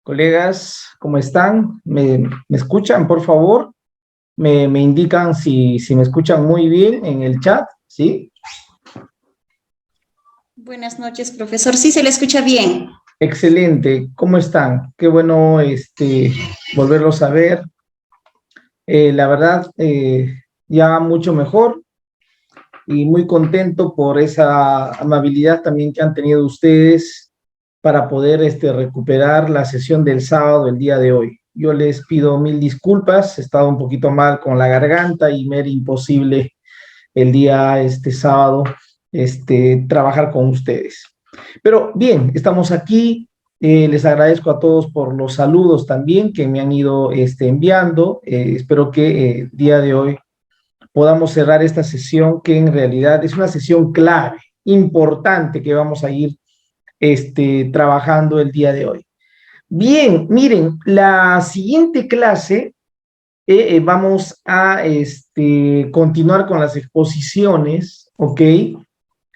Colegas, ¿cómo están? ¿Me escuchan, por favor? ¿Me indican si me escuchan muy bien en el chat? ¿Sí? Buenas noches, profesor. Sí, se le escucha bien. Excelente. ¿Cómo están? Qué bueno volverlos a ver. La verdad, ya mucho mejor y muy contento por esa amabilidad también que han tenido ustedes para poder recuperar la sesión del sábado, el día de hoy. Yo les pido mil disculpas, he estado un poquito mal con la garganta y me era imposible el día sábado trabajar con ustedes. Pero bien, estamos aquí. Les agradezco a todos por los saludos también que me han ido enviando. Espero que el día de hoy podamos cerrar esta sesión, que en realidad es una sesión clave, importante, que vamos a ir trabajando el día de hoy. Bien, miren, la siguiente clase vamos a continuar con las exposiciones, ¿ok?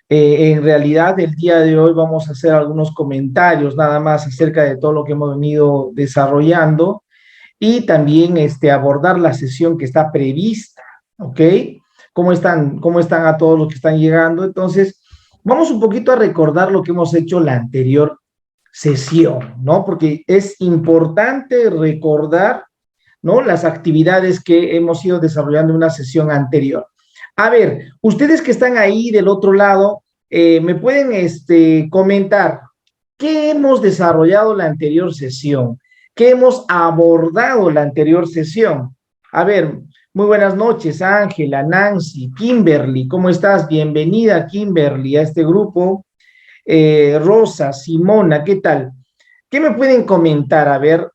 En realidad, el día de hoy vamos a hacer algunos comentarios nada más acerca de todo lo que hemos venido desarrollando y también abordar la sesión que está prevista, ¿ok? ¿Cómo están a todos los que están llegando? Entonces, vamos un poquito a recordar lo que hemos hecho la anterior sesión, ¿no? Porque es importante recordar, ¿no?, las actividades que hemos ido desarrollando en una sesión anterior. A ver, ustedes que están ahí del otro lado, me pueden comentar qué hemos desarrollado la anterior sesión, qué hemos abordado la anterior sesión. A ver, muy buenas noches, Ángela, Nancy, Kimberly, ¿cómo estás? Bienvenida, Kimberly, a este grupo. Rosa, Simona, ¿qué tal? ¿Qué me pueden comentar? A ver,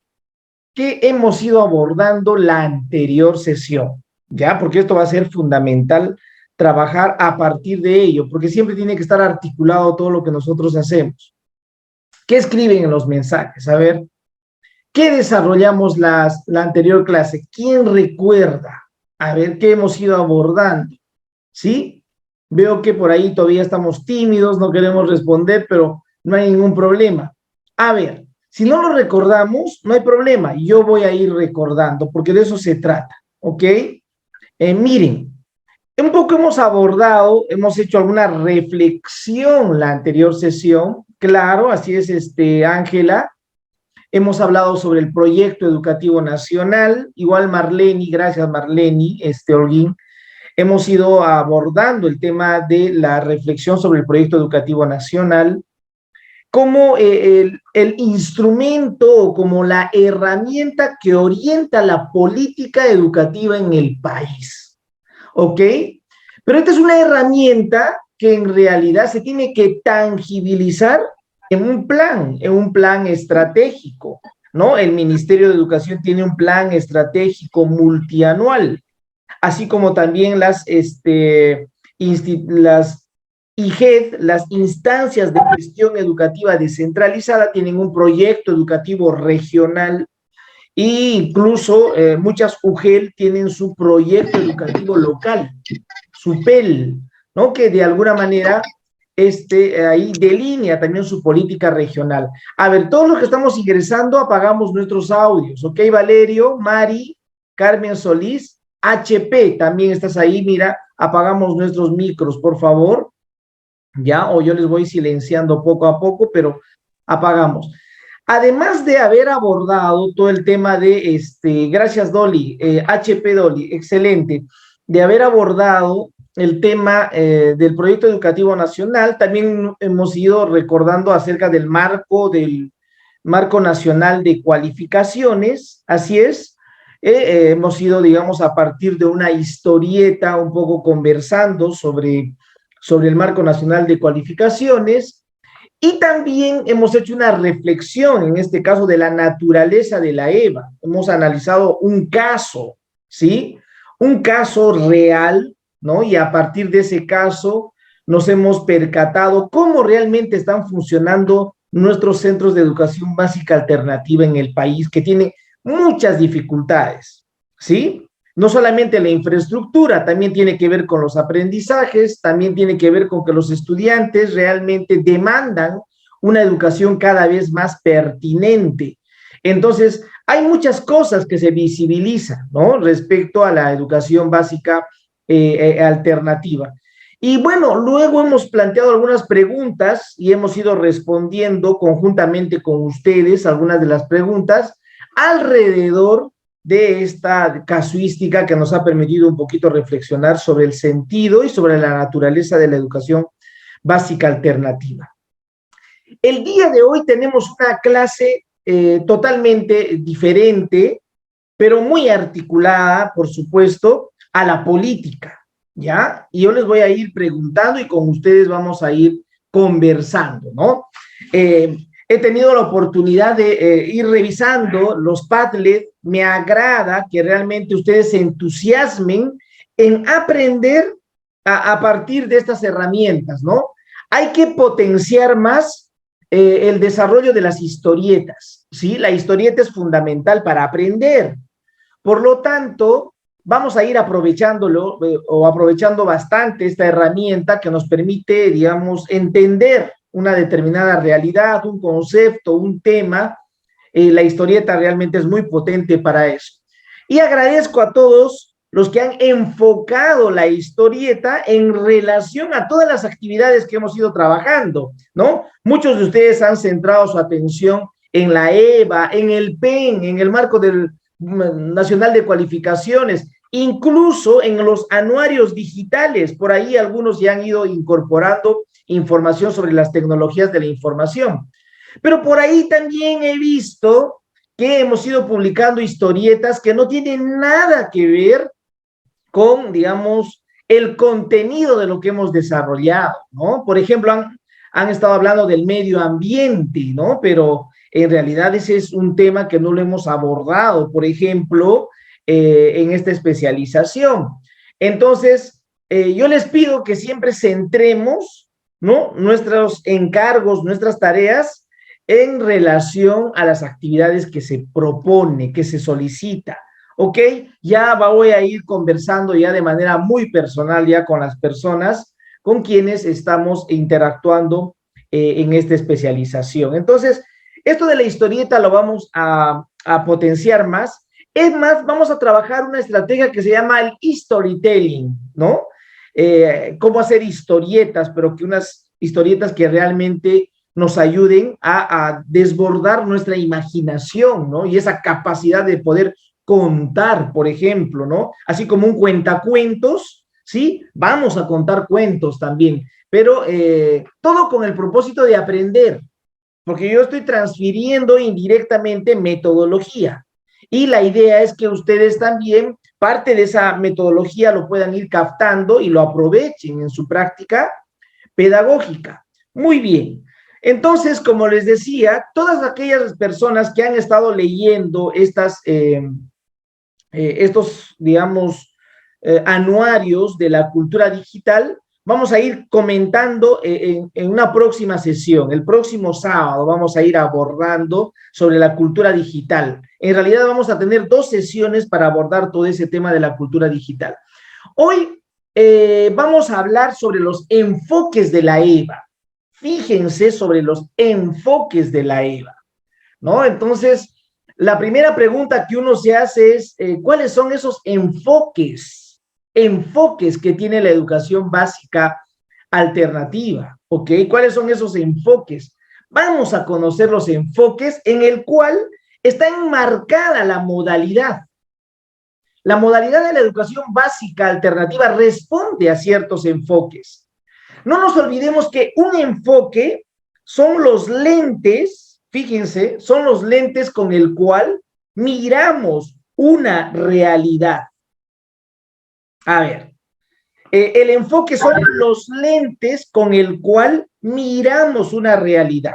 ¿qué hemos ido abordando la anterior sesión? ¿Ya? Porque esto va a ser fundamental trabajar a partir de ello, porque siempre tiene que estar articulado todo lo que nosotros hacemos. ¿Qué escriben en los mensajes? A ver, ¿qué desarrollamos la anterior clase? ¿Quién recuerda? A ver, ¿qué hemos ido abordando? ¿Sí? Veo que por ahí todavía estamos tímidos, no queremos responder, pero no hay ningún problema. A ver, si no lo recordamos, no hay problema. Yo voy a ir recordando, porque de eso se trata, ¿ok? Miren, un poco hemos abordado, hemos hecho alguna reflexión la anterior sesión. Claro, así es, Ángela. Hemos hablado sobre el proyecto educativo nacional. Igual Marleni, gracias Marleni, Holguín. Hemos ido abordando el tema de la reflexión sobre el proyecto educativo nacional como el instrumento o como la herramienta que orienta la política educativa en el país. ¿Ok? Pero esta es una herramienta que en realidad se tiene que tangibilizar en un plan estratégico, ¿no? El Ministerio de Educación tiene un plan estratégico multianual, así como también las IGED, las instancias de gestión educativa descentralizada, tienen un proyecto educativo regional e incluso muchas UGEL tienen su proyecto educativo local, su PEL, ¿no?, que de alguna manera ahí delinea también su política regional. A ver, todos los que estamos ingresando apagamos nuestros audios, ¿ok? Valerio, Mari, Carmen Solís, HP, también estás ahí, mira, apagamos nuestros micros, por favor, ya, o yo les voy silenciando poco a poco, pero apagamos. Además de haber abordado todo el tema de, gracias Dolly, HP Dolly, excelente, de haber abordado el tema del proyecto educativo nacional, también hemos ido recordando acerca del marco nacional de cualificaciones, así es. Hemos ido, digamos, a partir de una historieta, un poco conversando sobre el marco nacional de cualificaciones, y también hemos hecho una reflexión, en este caso, de la naturaleza de la EVA. Hemos analizado un caso, ¿sí? Un caso real, ¿no? Y a partir de ese caso nos hemos percatado cómo realmente están funcionando nuestros centros de educación básica alternativa en el país, que tiene muchas dificultades, ¿sí? No solamente la infraestructura, también tiene que ver con los aprendizajes, también tiene que ver con que los estudiantes realmente demandan una educación cada vez más pertinente. Entonces, hay muchas cosas que se visibilizan, ¿no? Respecto a la educación básica alternativa. Y bueno, luego hemos planteado algunas preguntas y hemos ido respondiendo conjuntamente con ustedes algunas de las preguntas alrededor de esta casuística que nos ha permitido un poquito reflexionar sobre el sentido y sobre la naturaleza de la educación básica alternativa. El día de hoy tenemos una clase totalmente diferente, pero muy articulada, por supuesto, a la política, ¿ya? Y yo les voy a ir preguntando y con ustedes vamos a ir conversando, ¿no? He tenido la oportunidad de ir revisando los Padlet. Me agrada que realmente ustedes se entusiasmen en aprender a partir de estas herramientas, ¿no? Hay que potenciar más el desarrollo de las historietas, ¿sí? La historieta es fundamental para aprender. Por lo tanto, vamos a ir aprovechándolo o aprovechando bastante esta herramienta que nos permite, digamos, entender una determinada realidad, un concepto, un tema. La historieta realmente es muy potente para eso. Y agradezco a todos los que han enfocado la historieta en relación a todas las actividades que hemos ido trabajando, ¿no? Muchos de ustedes han centrado su atención en la EVA, en el PEN, en el marco del Nacional de Cualificaciones, incluso en los anuarios digitales. Por ahí algunos ya han ido incorporando información sobre las tecnologías de la información. Pero por ahí también he visto que hemos ido publicando historietas que no tienen nada que ver con, digamos, el contenido de lo que hemos desarrollado, ¿no? Por ejemplo, han estado hablando del medio ambiente, ¿no? Pero en realidad ese es un tema que no lo hemos abordado, por ejemplo, en esta especialización. Entonces, yo les pido que siempre centremos, ¿no?, nuestros encargos, nuestras tareas en relación a las actividades que se propone, que se solicita. ¿Ok? Ya voy a ir conversando ya de manera muy personal ya con las personas con quienes estamos interactuando en esta especialización. Entonces, esto de la historieta lo vamos a potenciar más. Es más, vamos a trabajar una estrategia que se llama el storytelling, ¿no? Cómo hacer historietas, pero que unas historietas que realmente nos ayuden a desbordar nuestra imaginación, ¿no? Y esa capacidad de poder contar, por ejemplo, ¿no? Así como un cuentacuentos, ¿sí? Vamos a contar cuentos también, pero todo con el propósito de aprender, porque yo estoy transfiriendo indirectamente metodología. Y la idea es que ustedes también parte de esa metodología lo puedan ir captando y lo aprovechen en su práctica pedagógica. Muy bien. Entonces, como les decía, todas aquellas personas que han estado leyendo estos, digamos, anuarios de la cultura digital, vamos a ir comentando en una próxima sesión. El próximo sábado vamos a ir abordando sobre la cultura digital. En realidad vamos a tener 2 sesiones para abordar todo ese tema de la cultura digital. Hoy vamos a hablar sobre los enfoques de la EVA. Fíjense sobre los enfoques de la EVA, ¿no? Entonces, la primera pregunta que uno se hace es, ¿cuáles son esos enfoques que tiene la educación básica alternativa? ¿Ok? ¿Cuáles son esos enfoques? Vamos a conocer los enfoques en el cual está enmarcada la modalidad. La modalidad de la educación básica alternativa responde a ciertos enfoques. No nos olvidemos que un enfoque son los lentes, fíjense, son los lentes con el cual miramos una realidad. A ver, el enfoque son los lentes con el cual miramos una realidad,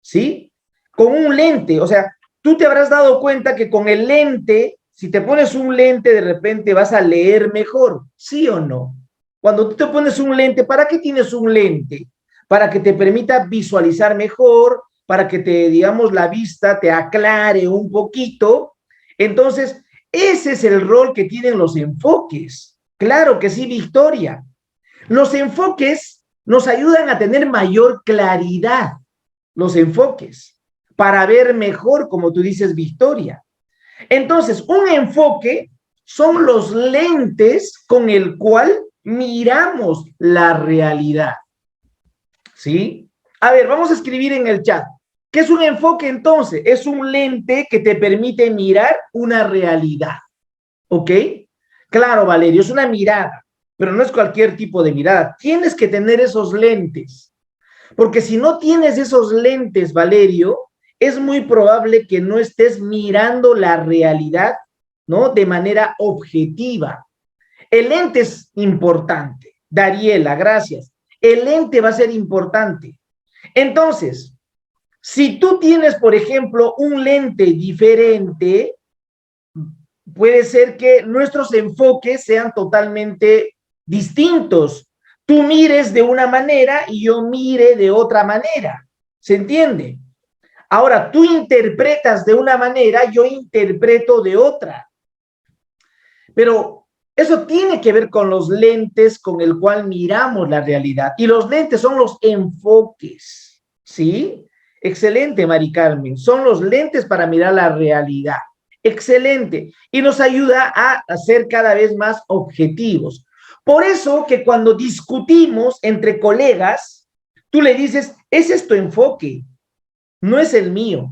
¿sí? Con un lente, o sea, tú te habrás dado cuenta que con el lente, si te pones un lente, de repente vas a leer mejor, ¿sí o no? Cuando tú te pones un lente, ¿para qué tienes un lente? Para que te permita visualizar mejor, para que te, digamos, la vista te aclare un poquito. Entonces, ese es el rol que tienen los enfoques. Claro que sí, Victoria. Los enfoques nos ayudan a tener mayor claridad. Los enfoques. para ver mejor, como tú dices, Victoria. Entonces, un enfoque son los lentes con el cual miramos la realidad, ¿sí? A ver, vamos a escribir en el chat. ¿Qué es un enfoque entonces? Es un lente que te permite mirar una realidad, ¿ok? Claro, Valerio, es una mirada, pero no es cualquier tipo de mirada. Tienes que tener esos lentes, porque si no tienes esos lentes, Valerio, es muy probable que no estés mirando la realidad, ¿no? De manera objetiva. El lente es importante. Dariela, gracias. El lente va a ser importante. Entonces, si tú tienes, por ejemplo, un lente diferente, puede ser que nuestros enfoques sean totalmente distintos. Tú mires de una manera y yo mire de otra manera. ¿Se entiende? Ahora, tú interpretas de una manera, yo interpreto de otra. Pero eso tiene que ver con los lentes con el cual miramos la realidad. Y los lentes son los enfoques, ¿sí? Excelente, Mari Carmen. Son los lentes para mirar la realidad. Excelente. Y nos ayuda a ser cada vez más objetivos. Por eso que cuando discutimos entre colegas, tú le dices, ese es tu enfoque, no es el mío.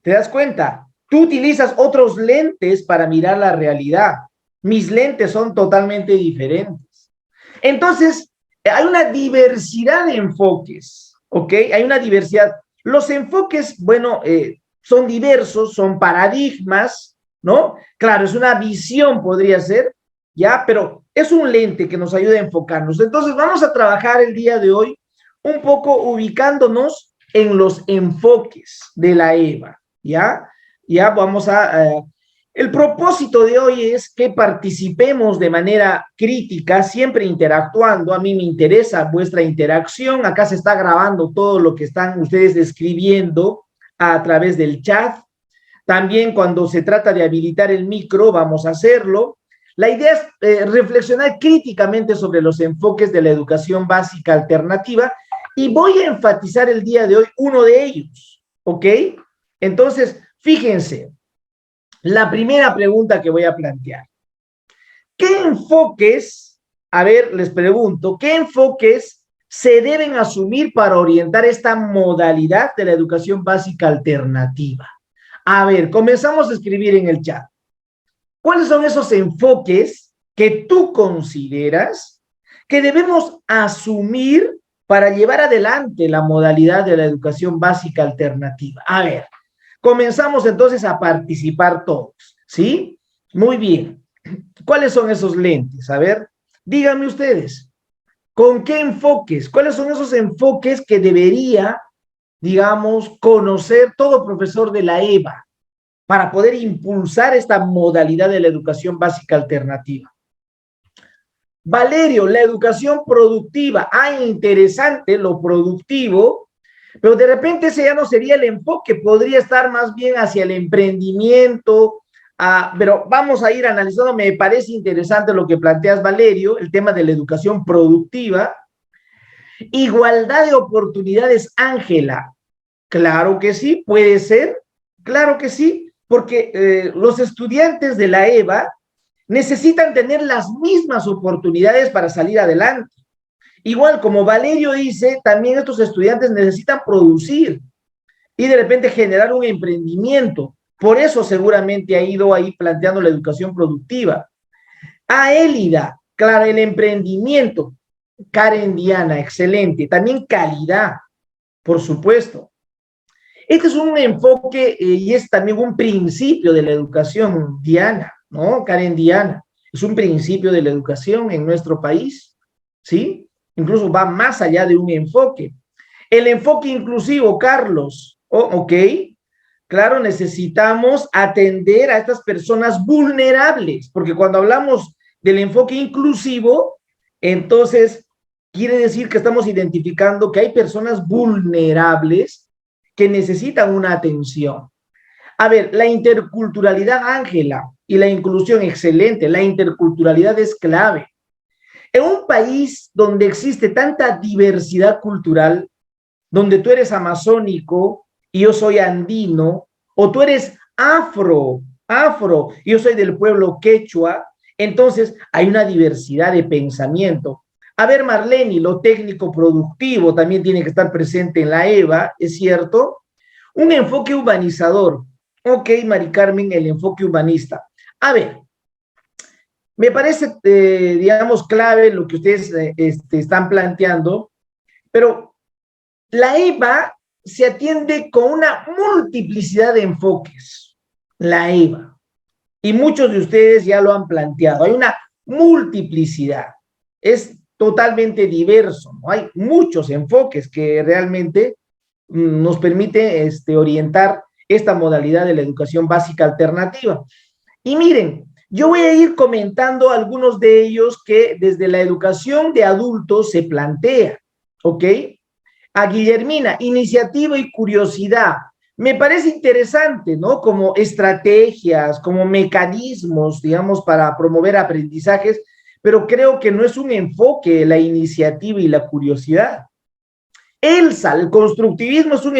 ¿Te das cuenta? Tú utilizas otros lentes para mirar la realidad. Mis lentes son totalmente diferentes. Entonces, hay una diversidad de enfoques, ¿ok? Hay una diversidad. Los enfoques, bueno, son diversos, son paradigmas, ¿no? Claro, es una visión, podría ser, ¿ya? Pero es un lente que nos ayuda a enfocarnos. Entonces, vamos a trabajar el día de hoy un poco ubicándonos en los enfoques de la EVA, ¿ya? Ya vamos a... el propósito de hoy es que participemos de manera crítica, siempre interactuando. A mí me interesa vuestra interacción. Acá se está grabando todo lo que están ustedes escribiendo a través del chat. También cuando se trata de habilitar el micro, vamos a hacerlo. La idea es reflexionar críticamente sobre los enfoques de la educación básica alternativa y voy a enfatizar el día de hoy uno de ellos, ¿ok? Entonces, fíjense, la primera pregunta que voy a plantear. ¿Qué enfoques, a ver, les pregunto, qué enfoques se deben asumir para orientar esta modalidad de la educación básica alternativa? A ver, comenzamos a escribir en el chat. ¿Cuáles son esos enfoques que tú consideras que debemos asumir para llevar adelante la modalidad de la educación básica alternativa? A ver, comenzamos entonces a participar todos, ¿sí? Muy bien. ¿Cuáles son esos lentes? A ver, díganme ustedes, ¿con qué enfoques? ¿Cuáles son esos enfoques que debería, digamos, conocer todo profesor de la EVA para poder impulsar esta modalidad de la educación básica alternativa? Valerio, la educación productiva. Ah, interesante, lo productivo, pero de repente ese ya no sería el enfoque, podría estar más bien hacia el emprendimiento, pero vamos a ir analizando. Me parece interesante lo que planteas, Valerio, el tema de la educación productiva. Igualdad de oportunidades, Ángela. Claro que sí, puede ser, claro que sí, porque los estudiantes de la EVA necesitan tener las mismas oportunidades para salir adelante. Igual, como Valerio dice, también estos estudiantes necesitan producir y de repente generar un emprendimiento. Por eso seguramente ha ido ahí planteando la educación productiva. Élida, claro, el emprendimiento. Karen Diana, excelente. También calidad, por supuesto. Este es un enfoque y es también un principio de la educación, Diana, ¿no? Karen Diana. Es un principio de la educación en nuestro país, ¿sí? Incluso va más allá de un enfoque. El enfoque inclusivo, Carlos, ok, claro, necesitamos atender a estas personas vulnerables, porque cuando hablamos del enfoque inclusivo, entonces quiere decir que estamos identificando que hay personas vulnerables que necesitan una atención. A ver, la interculturalidad, Ángela, y la inclusión, excelente, la interculturalidad es clave. En un país donde existe tanta diversidad cultural, donde tú eres amazónico y yo soy andino, o tú eres afro, y yo soy del pueblo quechua, entonces hay una diversidad de pensamiento. A ver, Marlene, lo técnico productivo también tiene que estar presente en la EVA, ¿es cierto? Un enfoque humanizador. Ok, Mari Carmen, el enfoque humanista. A ver, me parece, digamos, clave lo que ustedes están planteando, pero la EVA se atiende con una multiplicidad de enfoques, la EVA. Y muchos de ustedes ya lo han planteado. Hay una multiplicidad. Es totalmente diverso, ¿no? Hay muchos enfoques que realmente nos permite orientar esta modalidad de la educación básica alternativa. Y miren, yo voy a ir comentando algunos de ellos que desde la educación de adultos se plantea, ¿ok? A Guillermina, iniciativa y curiosidad. Me parece interesante, ¿no? Como estrategias, como mecanismos, digamos, para promover aprendizajes, pero creo que no es un enfoque la iniciativa y la curiosidad. ELSA, el constructivismo es un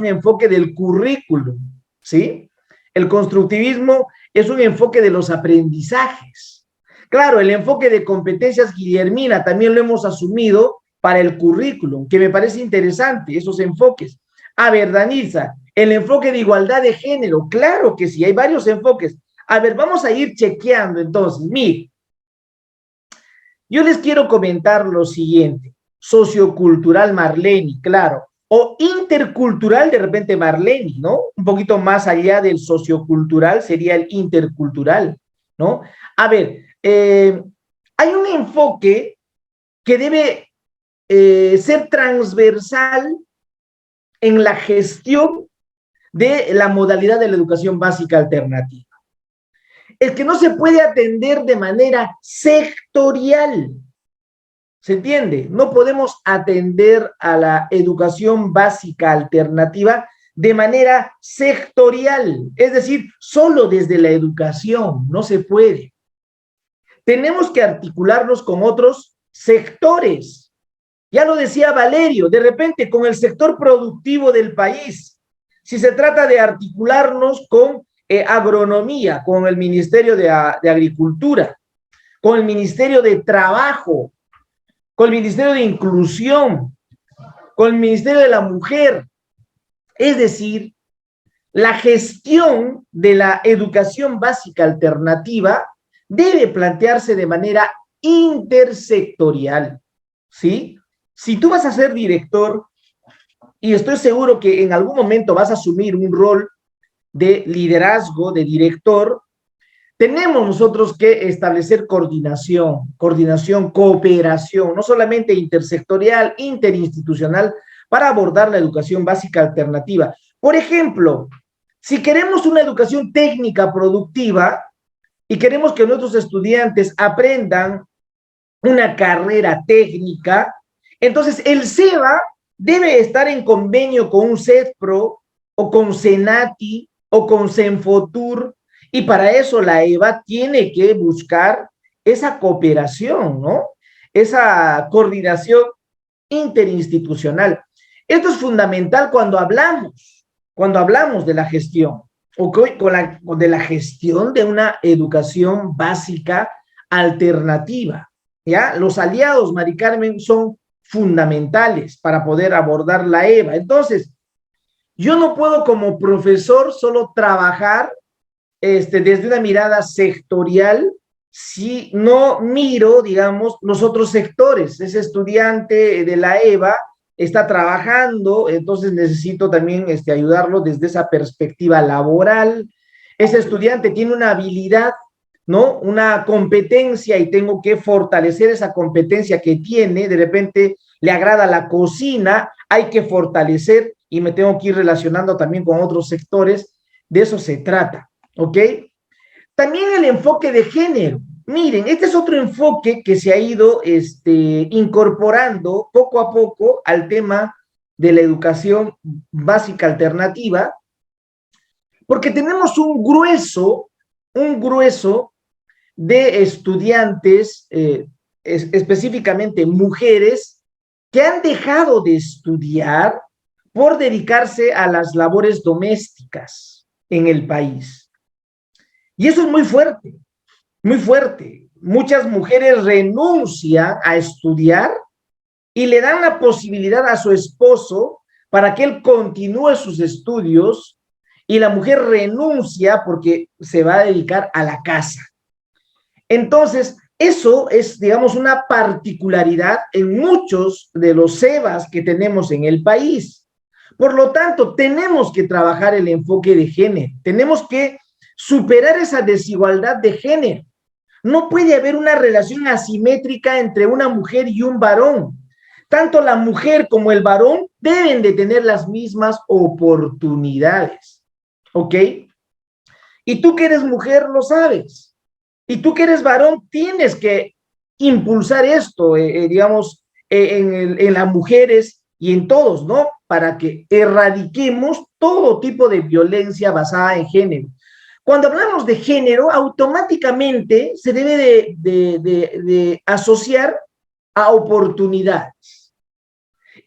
enfoque del currículum, ¿sí? El constructivismo es un enfoque de los aprendizajes. Claro, el enfoque de competencias Guillermina también lo hemos asumido para el currículum, que me parece interesante, esos enfoques. A ver, Danisa, el enfoque de igualdad de género, claro que sí, hay varios enfoques. A ver, vamos a ir chequeando entonces. Mire, yo les quiero comentar lo siguiente. Sociocultural Marleni, claro, o intercultural de repente Marleni, ¿no? Un poquito más allá del sociocultural sería el intercultural, ¿no? A ver, hay un enfoque que debe ser transversal en la gestión de la modalidad de la educación básica alternativa. Es que no se puede atender de manera sectorial. ¿Se entiende? No podemos atender a la educación básica alternativa de manera sectorial, es decir, solo desde la educación, no se puede. Tenemos que articularnos con otros sectores. Ya lo decía Valerio, de repente con el sector productivo del país, si se trata de articularnos con agronomía, con el Ministerio de Agricultura, con el Ministerio de Trabajo, con el Ministerio de Inclusión, con el Ministerio de la Mujer. Es decir, la gestión de la educación básica alternativa debe plantearse de manera intersectorial, ¿sí? Si tú vas a ser director, y estoy seguro que en algún momento vas a asumir un rol de liderazgo, de director, tenemos nosotros que establecer coordinación, cooperación, no solamente intersectorial, interinstitucional, para abordar la educación básica alternativa. Por ejemplo, si queremos una educación técnica productiva y queremos que nuestros estudiantes aprendan una carrera técnica, entonces el SEBA debe estar en convenio con un CEDPRO o con CENATI o con CENFOTUR, y para eso la EVA tiene que buscar esa cooperación, ¿no? Esa coordinación interinstitucional. Esto es fundamental cuando hablamos de la gestión, o de la gestión de una educación básica alternativa, ¿ya? Los aliados, Mari Carmen, son fundamentales para poder abordar la EVA. Entonces, yo no puedo como profesor solo trabajar desde una mirada sectorial si no miro, digamos, los otros sectores. Ese estudiante de la EVA está trabajando, entonces necesito también ayudarlo desde esa perspectiva laboral. Ese estudiante tiene una habilidad, ¿no? Una competencia y tengo que fortalecer esa competencia que tiene. De repente le agrada la cocina, hay que fortalecer y me tengo que ir relacionando también con otros sectores. De eso se trata, ¿ok? También el enfoque de género. Miren, este es otro enfoque que se ha ido incorporando poco a poco al tema de la educación básica alternativa, porque tenemos un grueso de estudiantes, específicamente mujeres, que han dejado de estudiar por dedicarse a las labores domésticas en el país. Y eso es muy fuerte, muy fuerte. Muchas mujeres renuncian a estudiar y le dan la posibilidad a su esposo para que él continúe sus estudios, y la mujer renuncia porque se va a dedicar a la casa. Entonces, eso es, digamos, una particularidad en muchos de los SEBAs que tenemos en el país. Por lo tanto, tenemos que trabajar el enfoque de género, tenemos que superar esa desigualdad de género. No puede haber una relación asimétrica entre una mujer y un varón. Tanto la mujer como el varón deben de tener las mismas oportunidades, ¿ok? Y tú que eres mujer lo sabes. Y tú que eres varón tienes que impulsar esto, digamos, en las mujeres y en todos, ¿no? Para que erradiquemos todo tipo de violencia basada en género. Cuando hablamos de género, automáticamente se debe de asociar a oportunidades.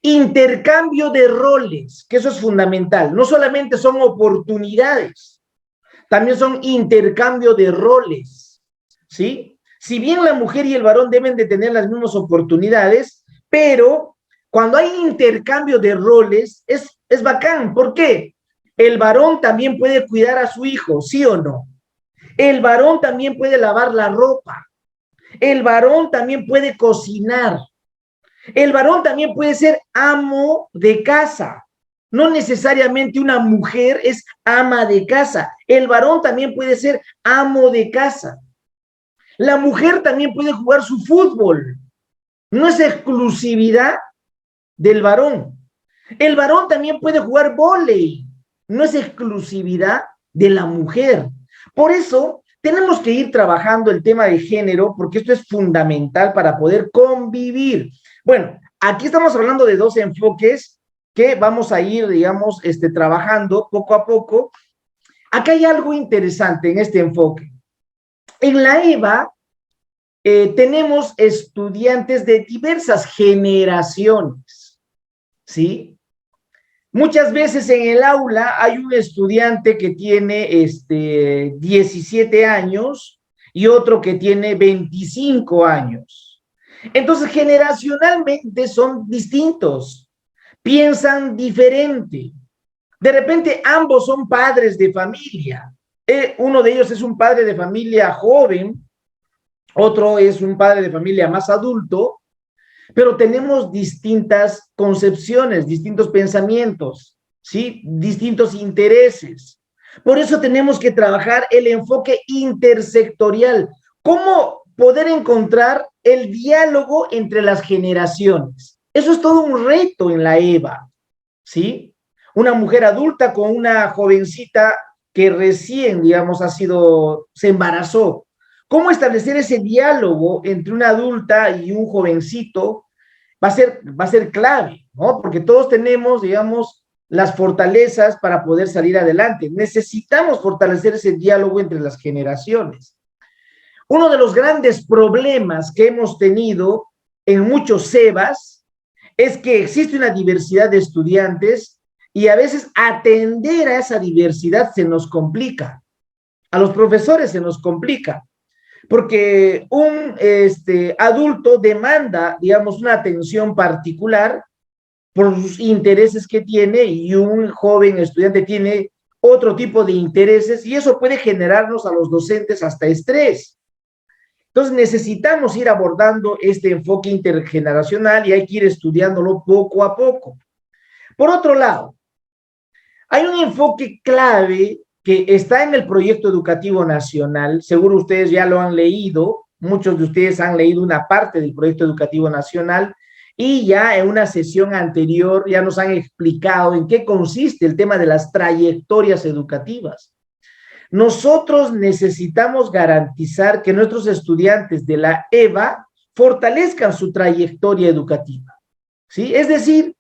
Intercambio de roles, que eso es fundamental. No solamente son oportunidades, también son intercambio de roles, ¿sí? Si bien la mujer y el varón deben de tener las mismas oportunidades, pero cuando hay intercambio de roles es bacán. ¿Por qué? El varón también puede cuidar a su hijo, ¿sí o no? El varón también puede lavar la ropa. El varón también puede cocinar. El varón también puede ser amo de casa. No necesariamente una mujer es ama de casa. El varón también puede ser amo de casa. La mujer también puede jugar su fútbol. No es exclusividad del varón. El varón también puede jugar vóley. No es exclusividad de la mujer. Por eso tenemos que ir trabajando el tema de género, porque esto es fundamental para poder convivir. Bueno, aquí estamos hablando de dos enfoques que vamos a ir, digamos, trabajando poco a poco. Acá hay algo interesante en este enfoque. En la EVA tenemos estudiantes de diversas generaciones, ¿sí? Muchas veces en el aula hay un estudiante que tiene 17 años y otro que tiene 25 años. Entonces, generacionalmente son distintos, piensan diferente. De repente, ambos son padres de familia. Uno de ellos es un padre de familia joven, otro es un padre de familia más adulto, pero tenemos distintas concepciones, distintos pensamientos, ¿sí? Distintos intereses. Por eso tenemos que trabajar el enfoque intersectorial. ¿Cómo poder encontrar el diálogo entre las generaciones? Eso es todo un reto en la EVA, ¿sí? Una mujer adulta con una jovencita que recién, digamos, se embarazó. ¿Cómo establecer ese diálogo entre una adulta y un jovencito? Va a ser clave, ¿no? Porque todos tenemos, digamos, las fortalezas para poder salir adelante. Necesitamos fortalecer ese diálogo entre las generaciones. Uno de los grandes problemas que hemos tenido en muchos SEBAs es que existe una diversidad de estudiantes y a veces atender a esa diversidad se nos complica. A los profesores se nos complica. Porque un adulto demanda, digamos, una atención particular por sus intereses que tiene, y un joven estudiante tiene otro tipo de intereses, y eso puede generarnos a los docentes hasta estrés. Entonces necesitamos ir abordando este enfoque intergeneracional y hay que ir estudiándolo poco a poco. Por otro lado, hay un enfoque clave que está en el proyecto educativo nacional. Seguro ustedes ya lo han leído, muchos de ustedes han leído una parte del proyecto educativo nacional, y ya en una sesión anterior ya nos han explicado en qué consiste el tema de las trayectorias educativas. Nosotros necesitamos garantizar que nuestros estudiantes de la EVA fortalezcan su trayectoria educativa, ¿sí? Es decir,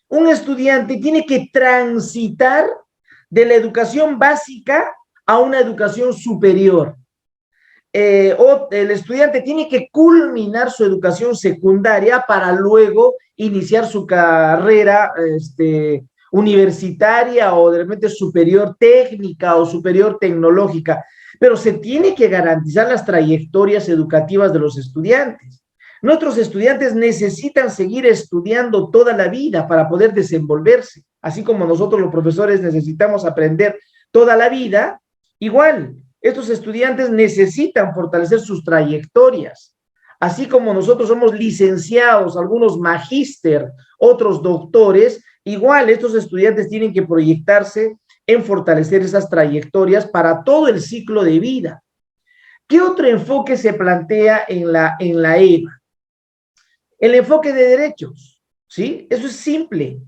un estudiante tiene que transitar de la educación básica a una educación superior. O el estudiante tiene que culminar su educación secundaria para luego iniciar su carrera universitaria o de repente superior técnica o superior tecnológica, pero se tiene que garantizar las trayectorias educativas de los estudiantes. Nuestros estudiantes necesitan seguir estudiando toda la vida para poder desenvolverse, así como nosotros los profesores necesitamos aprender toda la vida, igual, estos estudiantes necesitan fortalecer sus trayectorias, así como nosotros somos licenciados, algunos magíster, otros doctores, igual estos estudiantes tienen que proyectarse en fortalecer esas trayectorias para todo el ciclo de vida. ¿Qué otro enfoque se plantea en la EVA? El enfoque de derechos, ¿sí? Eso es simple.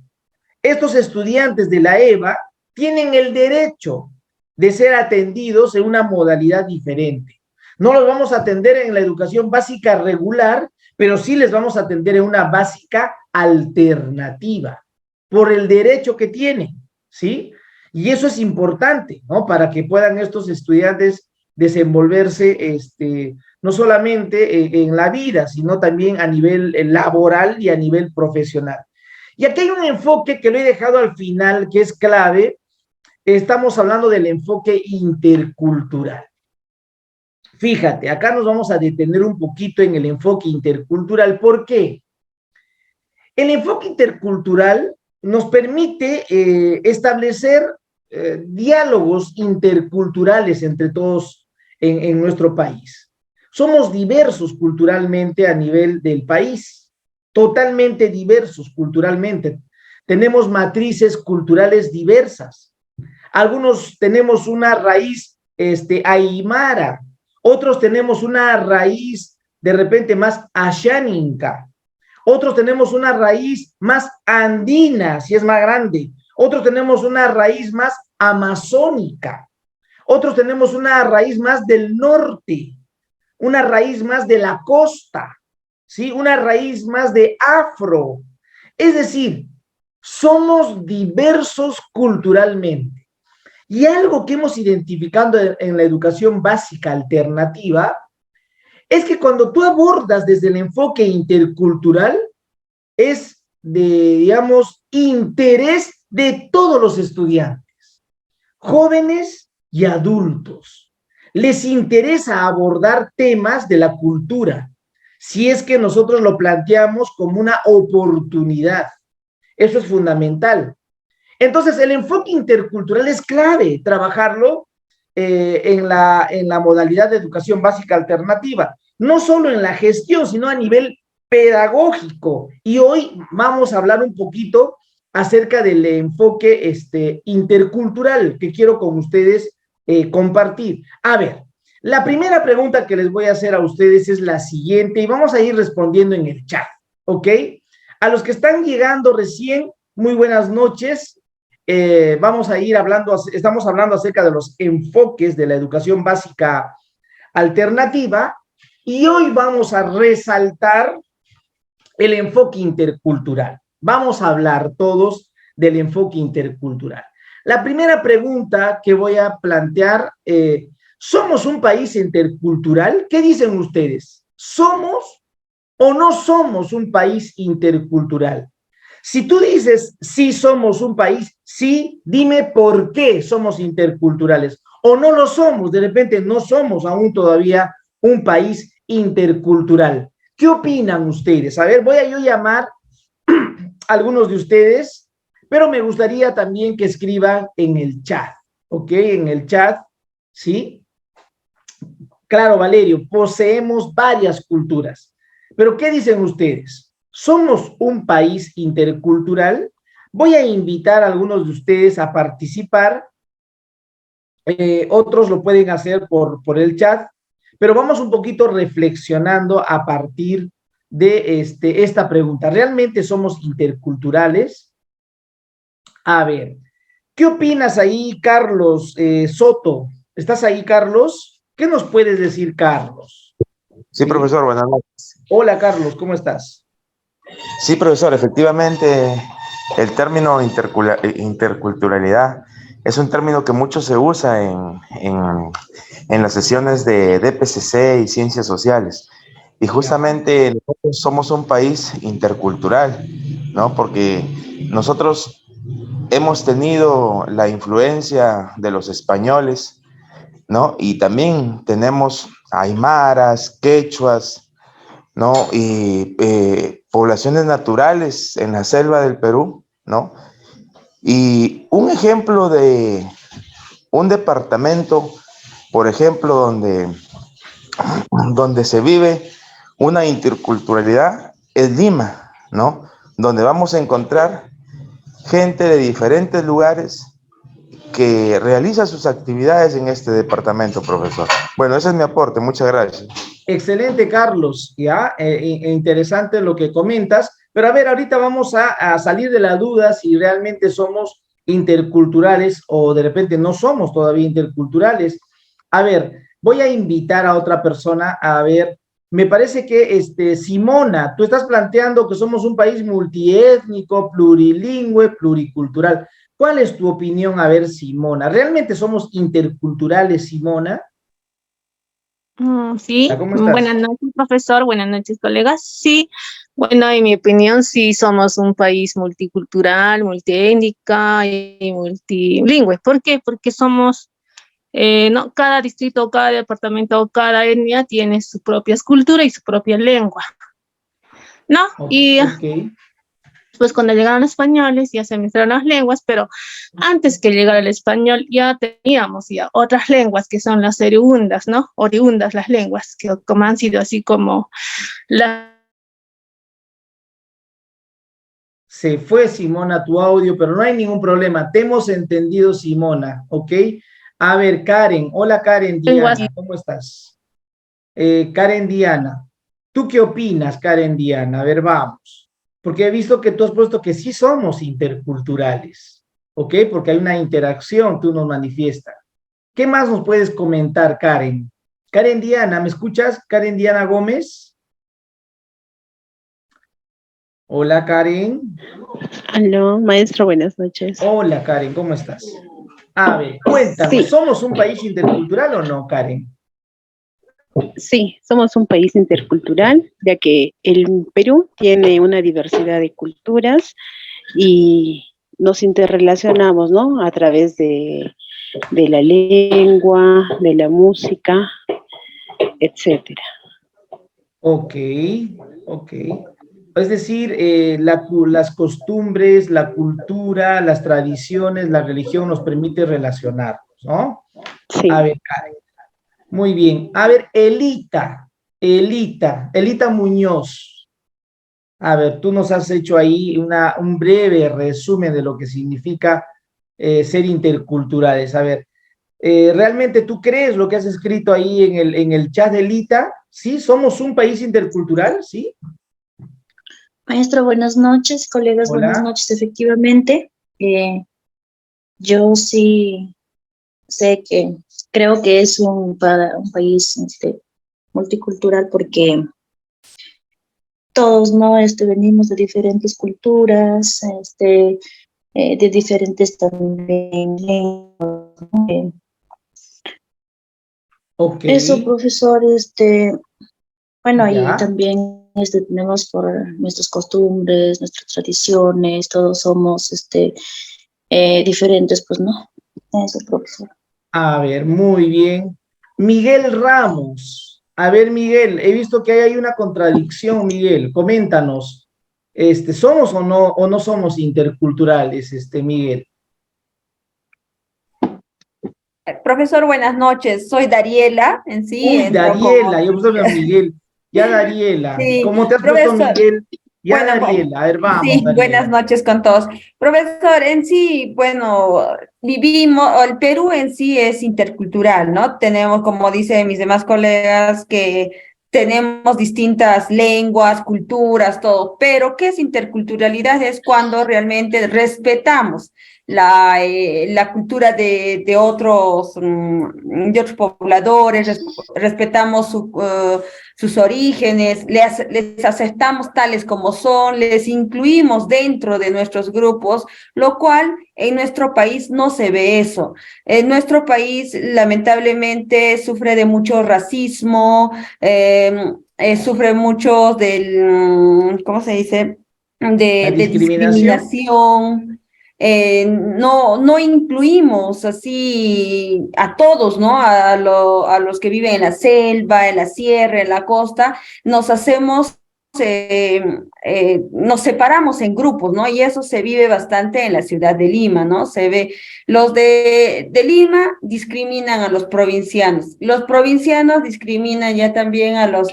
Estos estudiantes de la EVA tienen el derecho de ser atendidos en una modalidad diferente. No los vamos a atender en la educación básica regular, pero sí les vamos a atender en una básica alternativa, por el derecho que tienen, ¿sí? Y eso es importante, ¿no? Para que puedan estos estudiantes desenvolverse, no solamente en la vida, sino también a nivel laboral y a nivel profesional. Y aquí hay un enfoque que lo he dejado al final, que es clave. Estamos hablando del enfoque intercultural. Fíjate, acá nos vamos a detener un poquito en el enfoque intercultural. ¿Por qué? El enfoque intercultural nos permite establecer diálogos interculturales entre todos en nuestro país. Somos diversos culturalmente a nivel del país, totalmente diversos culturalmente. Tenemos matrices culturales diversas. Algunos tenemos una raíz aymara, otros tenemos una raíz de repente más asháninca, otros tenemos una raíz más andina, si es más grande, otros tenemos una raíz más amazónica, otros tenemos una raíz más del norte, una raíz más de la costa, ¿sí? Una raíz más de afro. Es decir, somos diversos culturalmente. Y algo que hemos identificado en la educación básica alternativa es que cuando tú abordas desde el enfoque intercultural, es de, digamos, interés de todos los estudiantes, jóvenes y adultos. Les interesa abordar temas de la cultura, si es que nosotros lo planteamos como una oportunidad. Eso es fundamental. Entonces, el enfoque intercultural es clave, trabajarlo en la modalidad de educación básica alternativa, no solo en la gestión, sino a nivel pedagógico. Y hoy vamos a hablar un poquito acerca del enfoque intercultural que quiero con ustedes compartir. A ver, la primera pregunta que les voy a hacer a ustedes es la siguiente y vamos a ir respondiendo en el chat, ¿ok? A los que están llegando recién, muy buenas noches. Vamos a ir hablando, estamos hablando acerca de los enfoques de la educación básica alternativa y hoy vamos a resaltar el enfoque intercultural. Vamos a hablar todos del enfoque intercultural. La primera pregunta que voy a plantear, ¿somos un país intercultural? ¿Qué dicen ustedes? ¿Somos o no somos un país intercultural? Si tú dices sí somos un país, sí, dime por qué somos interculturales. O no lo somos, de repente no somos aún todavía un país intercultural. ¿Qué opinan ustedes? A ver, voy a yo llamar a algunos de ustedes, pero me gustaría también que escriban en el chat, ¿ok? En el chat, ¿sí? Claro, Valerio, poseemos varias culturas. Pero ¿qué dicen ustedes? ¿Somos un país intercultural? Voy a invitar a algunos de ustedes a participar. Otros lo pueden hacer por el chat, pero vamos un poquito reflexionando a partir de esta pregunta. ¿Realmente somos interculturales? A ver, ¿qué opinas ahí, Carlos Soto? ¿Estás ahí, Carlos? ¿Qué nos puedes decir, Carlos? Sí, profesor, buenas noches. Hola, Carlos, ¿cómo estás? Sí, profesor, efectivamente, el término interculturalidad es un término que mucho se usa en las sesiones de DPCC y ciencias sociales. Y justamente nosotros somos un país intercultural, ¿no? Porque nosotros hemos tenido la influencia de los españoles, ¿no? Y también tenemos aymaras, quechuas, ¿no? Y poblaciones naturales en la selva del Perú, ¿no? Y un ejemplo de un departamento, por ejemplo, donde se vive una interculturalidad es Lima, ¿no? Donde vamos a encontrar gente de diferentes lugares que realiza sus actividades en este departamento, profesor. Bueno, ese es mi aporte. Muchas gracias. Excelente, Carlos. Ya, interesante lo que comentas. Pero a ver, ahorita vamos a salir de la duda si realmente somos interculturales o de repente no somos todavía interculturales. A ver, voy a invitar a otra persona a ver. Me parece que Simona, tú estás planteando que somos un país multiétnico, plurilingüe, pluricultural. ¿Cuál es tu opinión? A ver, Simona, ¿realmente somos interculturales, Simona? Sí, ¿Cómo estás? buenas noches, profesor, buenas noches, colegas. Sí, bueno, en mi opinión, sí somos un país multicultural, multiétnica y multilingüe. ¿Por qué? Porque somos, no, cada distrito, cada departamento, cada etnia tiene su propia cultura y su propia lengua, ¿no? Y Ok. pues cuando llegaron los españoles ya se mezclaron las lenguas, pero antes que llegara el español ya teníamos ya otras lenguas que son las oriundas, ¿no? Oriundas las lenguas, que como han sido así como la... Se fue, Simona, tu audio, pero no hay ningún problema. Te hemos entendido, Simona, ¿ok? A ver, Karen. Hola, Karen lenguas. Diana. ¿Cómo estás? Karen Diana. ¿Tú qué opinas, Karen Diana? A ver, vamos. Porque he visto que tú has puesto que sí somos interculturales, ¿ok? Porque hay una interacción, tú nos manifiestas. ¿Qué más nos puedes comentar, Karen? Karen Diana, ¿me escuchas? Karen Diana Gómez. Hola, Karen. Aló, maestro, buenas noches. Hola, Karen, ¿cómo estás? A ver, cuéntanos, Sí, ¿somos un país intercultural o no, Karen? sí, somos un país intercultural, ya que el Perú tiene una diversidad de culturas y nos interrelacionamos, ¿no? A través de la lengua, de la música, etcétera. Ok, ok. Es decir, las costumbres, la cultura, las tradiciones, la religión nos permite relacionarnos, ¿no? A Sí, ver, Karen, muy bien. A ver, Elita Muñoz. A ver, tú nos has hecho ahí un breve resumen de lo que significa ser interculturales. A ver, ¿realmente tú crees lo que has escrito ahí en el chat de Elita? ¿Sí? ¿Somos un país intercultural? ¿Sí? Maestro, buenas noches, colegas, buenas Hola. noches. Efectivamente, yo sí sé que creo que es un país multicultural porque todos, ¿no? Venimos de diferentes culturas, de diferentes también lenguas, ¿no? Ok, Eso, profesor, bueno, y ya. también tenemos por nuestras costumbres, nuestras tradiciones, todos somos diferentes, pues, ¿no? Eso, profesor. A ver, muy bien. Miguel Ramos. A ver, Miguel, he visto que hay una contradicción, Miguel. Coméntanos, ¿somos o no somos interculturales, Miguel? Profesor, buenas noches. Soy Dariela, en sí, Uy, entro Dariela, como... yo puse a Miguel. Ya, Dariela. Sí, ¿Cómo te has puesto, profesor, Miguel? Ya, bueno, Dariela. A ver, vamos, sí, buenas Dariela. noches con todos. Profesor, en sí, bueno, o el Perú en sí es intercultural, ¿no? Tenemos, como dicen mis demás colegas, que tenemos distintas lenguas, culturas, todo, pero ¿qué es interculturalidad? Es cuando realmente respetamos la cultura de otros pobladores, respetamos sus orígenes, les aceptamos tales como son, les incluimos dentro de nuestros grupos, lo cual en nuestro país no se ve eso. En nuestro país, lamentablemente, sufre de mucho racismo, sufre mucho ¿cómo se dice? La De discriminación. discriminación. no incluimos así a todos, ¿no? A los que viven en la selva, en la sierra, en la costa, nos hacemos nos separamos en grupos, ¿no? Y eso se vive bastante en la ciudad de Lima, ¿no? Se ve, los de Lima discriminan a los provincianos discriminan ya también a los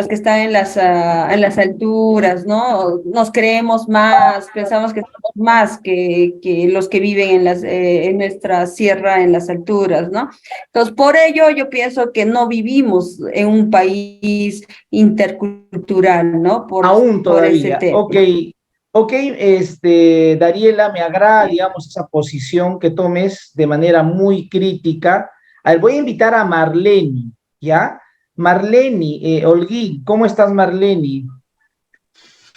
que están en las alturas, ¿no? Nos creemos más, pensamos que somos más que los que viven en nuestra sierra, en las alturas, ¿no? Entonces, por ello yo pienso que no vivimos en un país intercultural, ¿no? Aún Por ese todavía. tema. Ok, Dariela, me agrada, digamos, esa posición que tomes de manera muy crítica. A ver, voy a invitar a Marlene, ¿ya? Marlene, Holguín, ¿cómo estás, Marlene?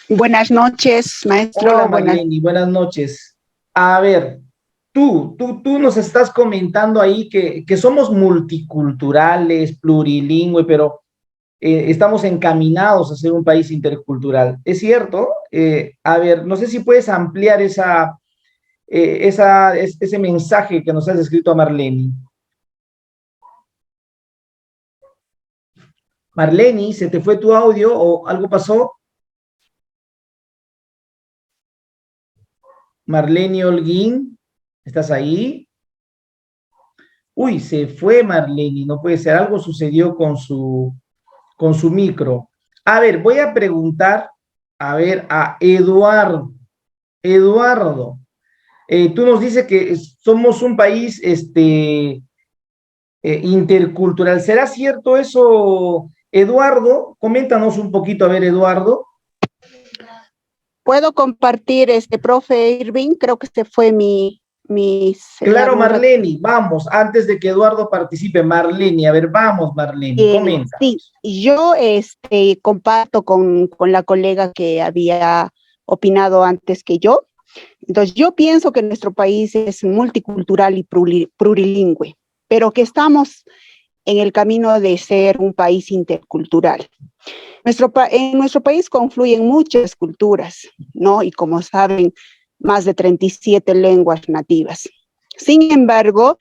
Buenas noches, Hola, maestro. Marlene, buenas noches. A ver, tú nos estás comentando ahí que somos multiculturales, plurilingüe, pero estamos encaminados a ser un país intercultural. ¿Es cierto? A ver, no sé si puedes ampliar ese mensaje que nos has escrito a Marlene. Marlene, ¿se te fue tu audio o algo pasó? Marlene Holguín, ¿estás ahí? Uy, se fue Marlene, no puede ser, algo sucedió con su micro. A ver, voy a preguntar, a ver, a Eduardo. Eduardo, tú nos dices que somos un país intercultural. ¿Será cierto eso, Eduardo? Coméntanos un poquito, a ver, Eduardo. ¿Puedo compartir, profe Irving? Creo que este fue mi Claro, señal. Marlene, vamos, antes de que Eduardo participe, Marlene, a ver, vamos, Marlene, comenta. Sí, yo comparto con la colega que había opinado antes que yo. Entonces, yo pienso que nuestro país es multicultural y plurilingüe, pero que estamos en el camino de ser un país intercultural. En nuestro país confluyen muchas culturas, ¿no? Y como saben, más de 37 lenguas nativas. Sin embargo,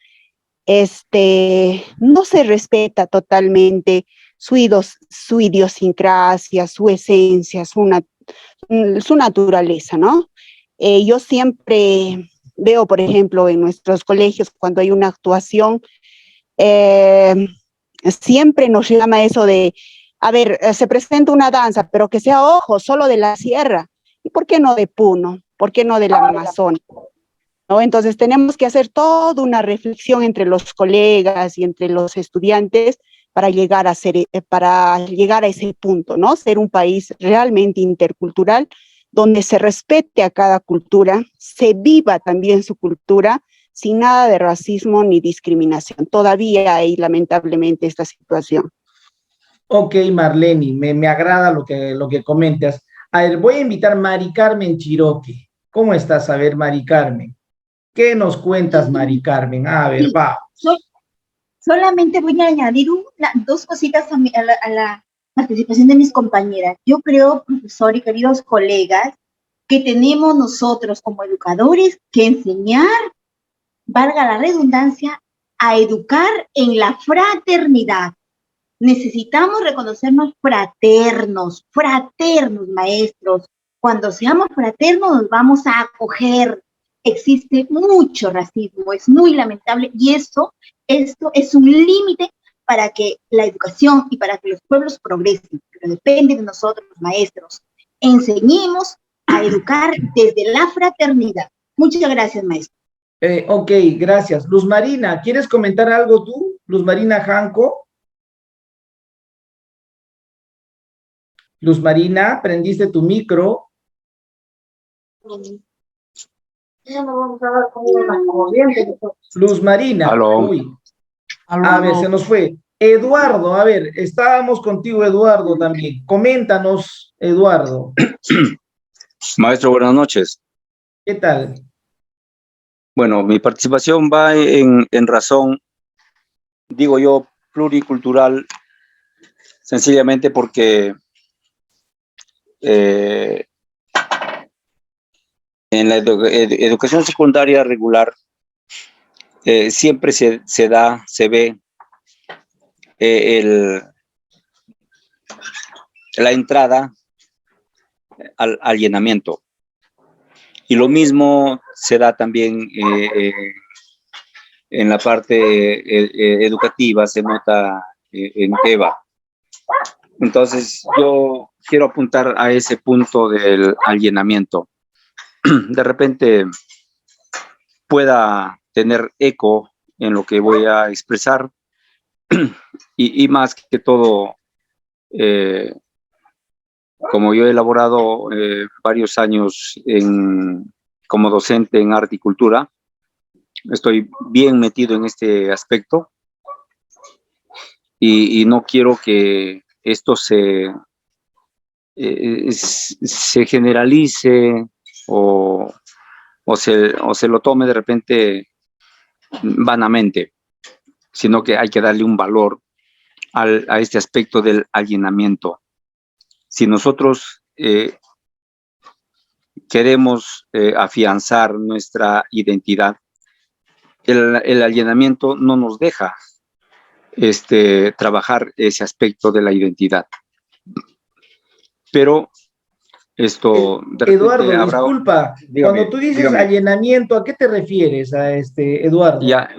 no se respeta totalmente su idiosincrasia, su esencia, su naturaleza, ¿no? Yo siempre veo, por ejemplo, en nuestros colegios, cuando hay una actuación, siempre nos llama eso de, a ver, se presenta una danza, pero que sea, ojo, solo de la sierra. ¿Y por qué no de Puno? ¿Por qué no del Amazonas? ¿No? Entonces tenemos que hacer toda una reflexión entre los colegas y entre los estudiantes para llegar a ese punto, ¿no? Ser un país realmente intercultural, donde se respete a cada cultura, se viva también su cultura, sin nada de racismo ni discriminación. Todavía hay, lamentablemente, esta situación. Ok, Marlene, me agrada lo que comentas. A ver, voy a invitar a Mari Carmen Chiroque. ¿Cómo estás? A ver, Mari Carmen. ¿Qué nos cuentas, Mari Carmen? A ver, Sí, va. solamente voy a añadir dos cositas a la participación de mis compañeras. Yo creo, profesor y queridos colegas, que tenemos nosotros como educadores que enseñar, valga la redundancia, a educar en la fraternidad. Necesitamos reconocernos fraternos, maestros. Cuando seamos fraternos nos vamos a acoger. Existe mucho racismo, es muy lamentable y esto es un límite para que la educación y para que los pueblos progresen, pero depende de nosotros, maestros. Enseñemos a educar desde la fraternidad. Muchas gracias, maestro. Ok, gracias. Luz Marina, ¿quieres comentar algo tú? Luz Marina Janco. Luz Marina, prendiste tu micro. Luz Marina. Aló. Uy. A ver, se nos fue. Eduardo, a ver, estábamos contigo, Eduardo, también. Coméntanos, Eduardo. Maestro, buenas noches. ¿Qué tal? Bueno, mi participación va en razón, digo yo, pluricultural, sencillamente porque En la educación secundaria regular siempre se ve la entrada al llenamiento. Y lo mismo se da también en la parte educativa, se nota en EVA. Entonces, yo quiero apuntar a ese punto del llenamiento. De repente pueda tener eco en lo que voy a expresar y más que todo, como yo he elaborado varios años como docente en arte y cultura, estoy bien metido en este aspecto y no quiero que esto se generalice o se lo tome de repente vanamente, sino que hay que darle un valor a este aspecto del alienamiento. Si nosotros queremos afianzar nuestra identidad, el alienamiento no nos deja trabajar ese aspecto de la identidad. Pero esto... Eduardo, disculpa, dígame, cuando tú dices dígame. Alienamiento, ¿a qué te refieres, Eduardo? Ya,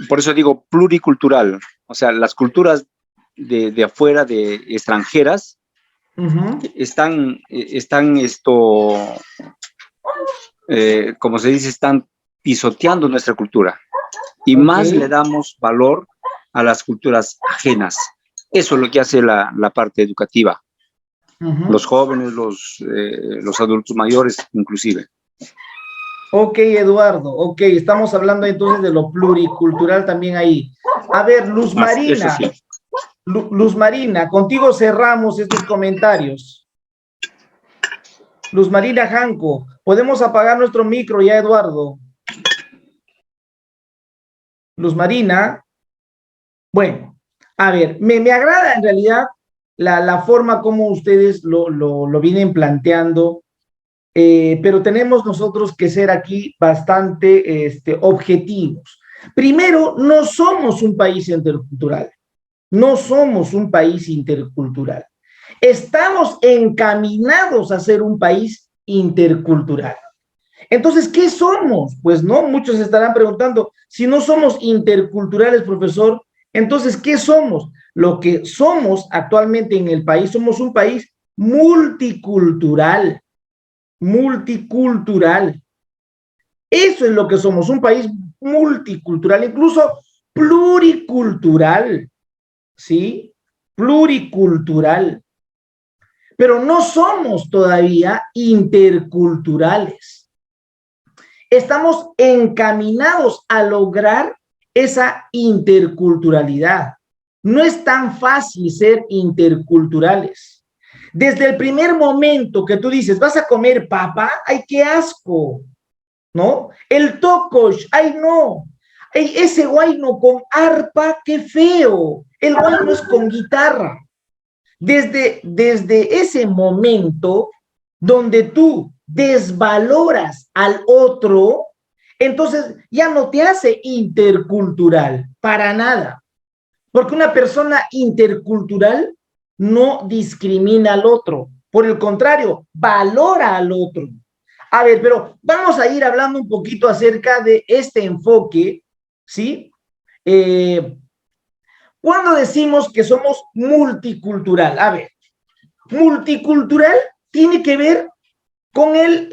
por eso digo pluricultural, o sea, las culturas de afuera, de extranjeras, están como se dice, están pisoteando nuestra cultura. Y más le damos valor a las culturas ajenas. Eso es lo que hace la parte educativa. Los jóvenes, los adultos mayores, inclusive. Ok, Eduardo, ok, estamos hablando entonces de lo pluricultural también ahí. A ver, Luz Marina, sí. Luz Marina, contigo cerramos estos comentarios. Luz Marina Janco, podemos apagar nuestro micro ya, Eduardo. Luz Marina, bueno, a ver, me agrada en realidad la forma como ustedes lo vienen planteando. Pero tenemos nosotros que ser aquí bastante objetivos. Primero, no somos un país intercultural. No somos un país intercultural. Estamos encaminados a ser un país intercultural. Entonces, ¿qué somos? Pues no, muchos estarán preguntando, si no somos interculturales, profesor, entonces, ¿qué somos? Lo que somos actualmente en el país, somos un país multicultural. Multicultural. Eso es lo que somos, un país multicultural, incluso pluricultural, ¿sí? Pluricultural. Pero no somos todavía interculturales. Estamos encaminados a lograr esa interculturalidad. No es tan fácil ser interculturales. Desde el primer momento que tú dices, vas a comer papa, ¡ay, qué asco! ¿No? El tocosh, ¡ay, no! ¡Ay, ese guayno con arpa, qué feo! El guayno es con guitarra. Desde ese momento donde tú desvaloras al otro, entonces ya no te hace intercultural, para nada. Porque una persona intercultural no discrimina al otro, por el contrario, valora al otro. A ver, pero vamos a ir hablando un poquito acerca de este enfoque, ¿sí? Cuando decimos que somos multicultural, a ver, multicultural tiene que ver con el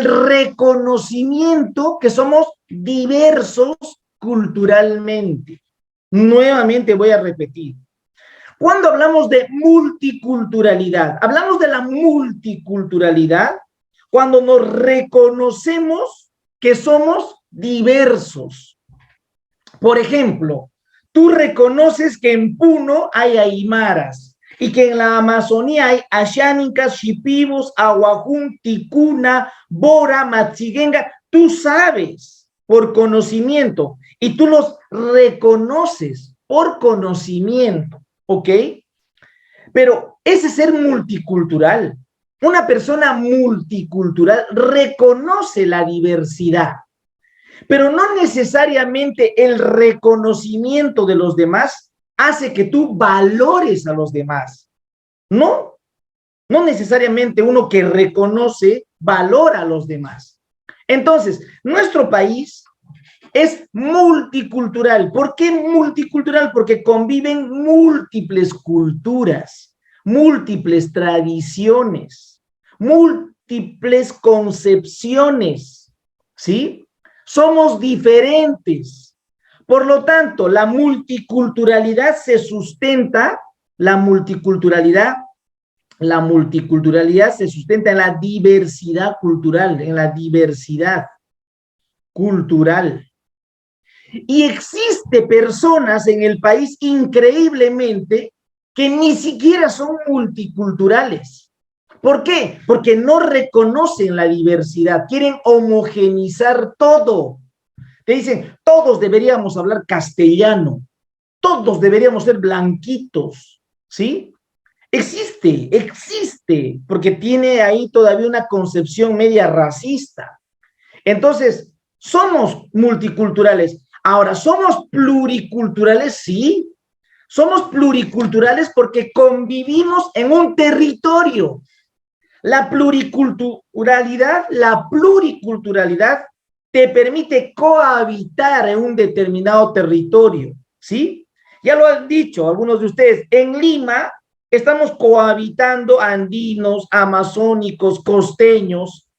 reconocimiento que somos diversos culturalmente. Nuevamente voy a repetir. Cuando hablamos de multiculturalidad, hablamos de la multiculturalidad cuando nos reconocemos que somos diversos. Por ejemplo, tú reconoces que en Puno hay aymaras y que en la Amazonía hay ashánicas, shipibos, aguajún, ticuna, bora, matziguenga. Tú sabes por conocimiento y tú los reconoces por conocimiento. ¿Ok? Pero ese ser multicultural, Una persona multicultural reconoce la diversidad, pero no necesariamente el reconocimiento de los demás hace que tú valores a los demás. No, no necesariamente uno que reconoce valora a los demás. Entonces, nuestro país es multicultural. ¿Por qué multicultural? Porque conviven múltiples culturas, múltiples tradiciones, múltiples concepciones, ¿sí? Somos diferentes. Por lo tanto, la multiculturalidad se sustenta, la multiculturalidad se sustenta en la diversidad cultural, Y existe personas en el país, increíblemente, que ni siquiera son multiculturales. ¿Por qué? Porque no reconocen la diversidad, quieren homogenizar todo. Te dicen, todos deberíamos hablar castellano, todos deberíamos ser blanquitos, ¿sí? Existe, porque tiene ahí todavía una concepción media racista. Entonces, somos multiculturales. Ahora, ¿somos pluriculturales? Sí. Somos pluriculturales porque convivimos en un territorio. La pluriculturalidad te permite cohabitar en un determinado territorio, ¿sí? Ya lo han dicho algunos de ustedes. En Lima estamos cohabitando andinos, amazónicos, costeños.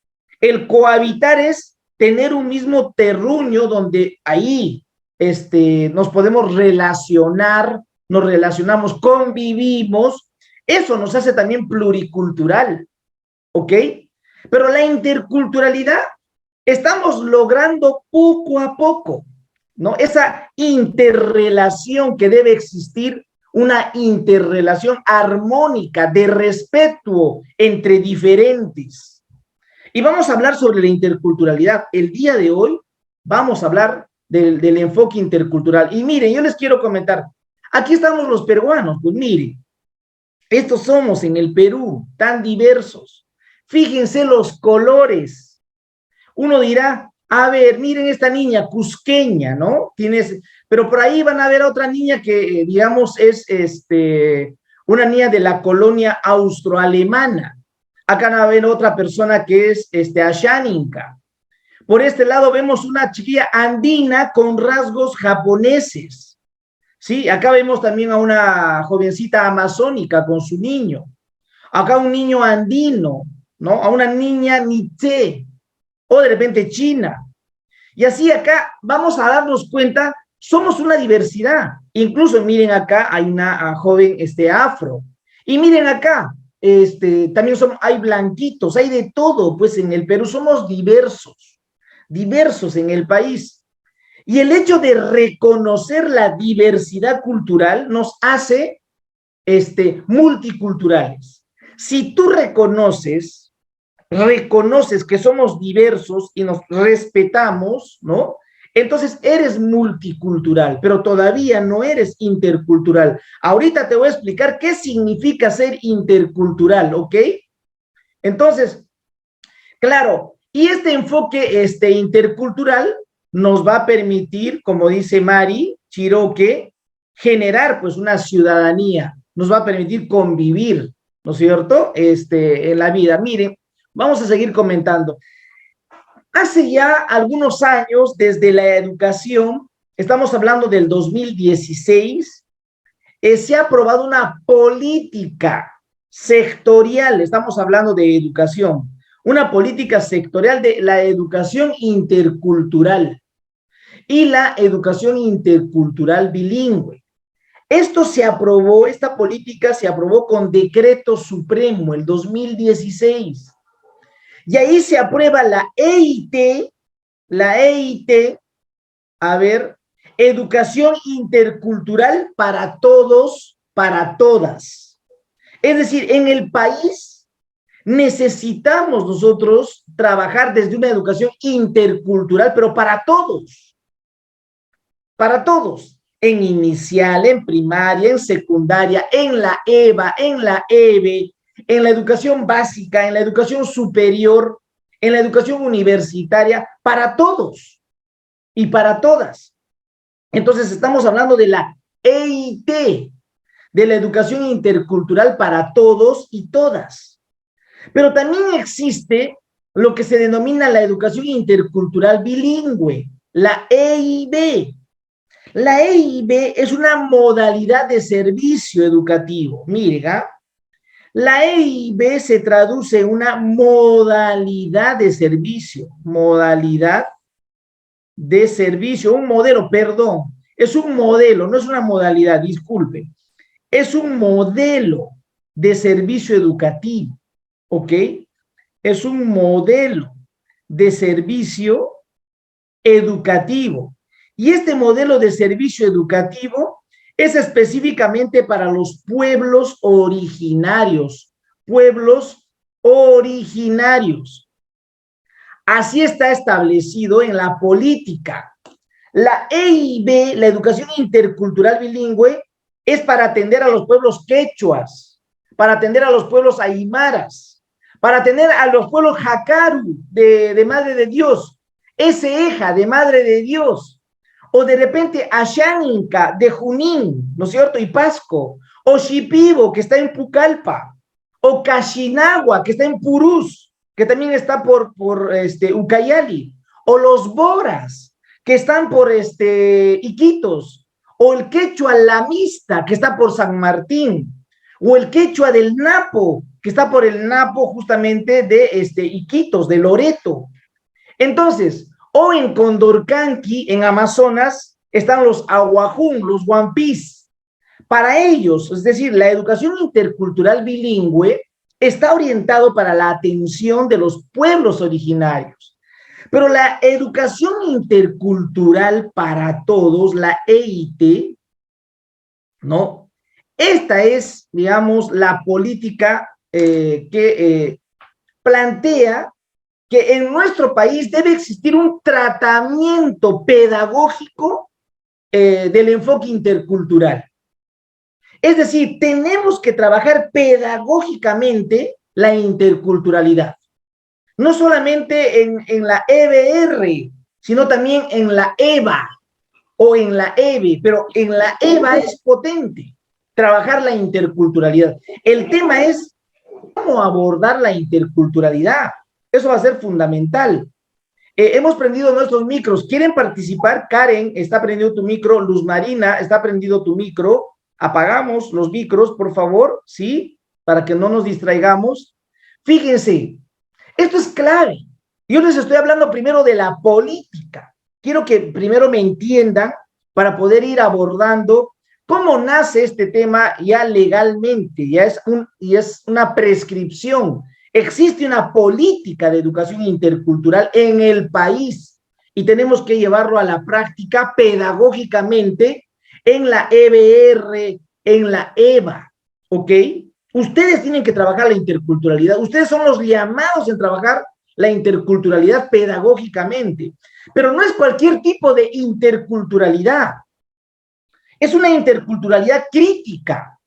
El cohabitar es tener un mismo terruño donde ahí nos podemos relacionar, nos relacionamos, convivimos. Eso nos hace también pluricultural, ¿ok? Pero la interculturalidad estamos logrando poco a poco, ¿no? Esa interrelación que debe existir, una interrelación armónica de respeto entre diferentes. Y vamos a hablar sobre la interculturalidad. El día de hoy vamos a hablar del enfoque intercultural. Y miren, yo les quiero comentar, aquí estamos los peruanos, pues miren, estos somos en el Perú, tan diversos. Fíjense los colores. Uno dirá, a ver, miren esta niña cusqueña, ¿no? Pero por ahí van a ver a otra niña que, digamos, es una niña de la colonia austroalemana. Acá van a ver otra persona que es asháninca. Por este lado vemos una chiquilla andina con rasgos japoneses. Sí, acá vemos también a una jovencita amazónica con su niño. Acá un niño andino, ¿no? A una niña niche, o de repente china. Y así acá vamos a darnos cuenta, somos una diversidad. Incluso miren acá, hay una joven afro. Y miren acá, también hay blanquitos, hay de todo, pues en el Perú somos diversos en el país. Y el hecho de reconocer la diversidad cultural nos hace multiculturales. Si tú reconoces que somos diversos y nos respetamos, ¿no? Entonces eres multicultural, pero todavía no eres intercultural. Ahorita te voy a explicar qué significa ser intercultural, ¿ok? Entonces, claro, y este enfoque intercultural nos va a permitir, como dice Mari Chiroque, generar pues una ciudadanía, nos va a permitir convivir, ¿no es cierto? En la vida. Miren, vamos a seguir comentando. Hace ya algunos años, desde la educación, estamos hablando del 2016, se ha aprobado una política sectorial, estamos hablando de educación, una política sectorial de la educación intercultural y la educación intercultural bilingüe. Esto se aprobó, esta política se aprobó con decreto supremo el 2016. Y ahí se aprueba la EIT, a ver, educación intercultural para todos, para todas. Es decir, en el país necesitamos nosotros trabajar desde una educación intercultural, pero para todos, en inicial, en primaria, en secundaria, en la EVA, en la EBE, en la educación básica, en la educación superior, en la educación universitaria, para todos y para todas. Entonces estamos hablando de la EIT, de la educación intercultural para todos y todas. Pero también existe lo que se denomina la educación intercultural bilingüe, la EIB. La EIB es una modalidad de servicio educativo. Mira, la EIB se traduce en una modalidad de servicio, un modelo, perdón, es un modelo, no es una modalidad, disculpen, es un modelo de servicio educativo, ¿ok? Es un modelo de servicio educativo. Y este modelo de servicio educativo es específicamente para los pueblos originarios, Así está establecido en la política. La EIB, la educación intercultural bilingüe, es para atender a los pueblos quechuas, para atender a los pueblos aymaras, para atender a los pueblos jacaru de Madre de Dios, Eseja de Madre de Dios, o de repente Ashaninka de Junín, ¿no es cierto? Y Pasco, o Shipibo, que está en Pucallpa, o Cashinagua, que está en Purús, que también está por Ucayali, o los Boras, que están por Iquitos, o el quechua lamista, que está por San Martín, o el quechua del Napo, que está por el Napo justamente de Iquitos, de Loreto. Entonces, o en Condorcanqui, en Amazonas, están los Aguajún, los Guampís. Para ellos, es decir, la educación intercultural bilingüe está orientado para la atención de los pueblos originarios. Pero la educación intercultural para todos, la EIT, ¿no? Esta es, digamos, la política que plantea que en nuestro país debe existir un tratamiento pedagógico del enfoque intercultural. Es decir, tenemos que trabajar pedagógicamente la interculturalidad. No solamente en la EBR, sino también en la EVA o en la EBE, pero en la EVA es potente trabajar la interculturalidad. El tema es cómo abordar la interculturalidad. Eso va a ser fundamental. Hemos prendido nuestros micros. ¿Quieren participar? Karen, está prendido tu micro. Luz Marina, está prendido tu micro. Apagamos los micros, por favor, ¿sí? Para que no nos distraigamos. Fíjense, esto es clave. Yo les estoy hablando primero de la política. Quiero que primero me entiendan para poder ir abordando cómo nace este tema ya legalmente. Ya es una prescripción. Existe una política de educación intercultural en el país y tenemos que llevarlo a la práctica pedagógicamente en la EBR, en la EVA, ¿ok? Ustedes tienen que trabajar la interculturalidad, ustedes son los llamados en trabajar la interculturalidad pedagógicamente, pero no es cualquier tipo de interculturalidad, es una interculturalidad crítica,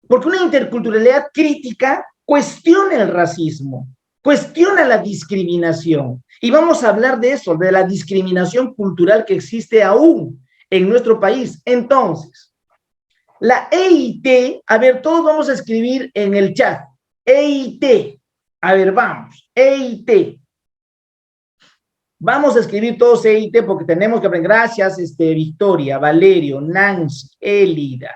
porque una interculturalidad crítica cuestiona el racismo, cuestiona la discriminación, y vamos a hablar de eso, de la discriminación cultural que existe aún en nuestro país. Entonces, la EIT, a ver, todos vamos a escribir en el chat, EIT, a ver, vamos, EIT, vamos a escribir todos EIT porque tenemos que aprender. Gracias, Victoria, Valerio, Nancy, Elida,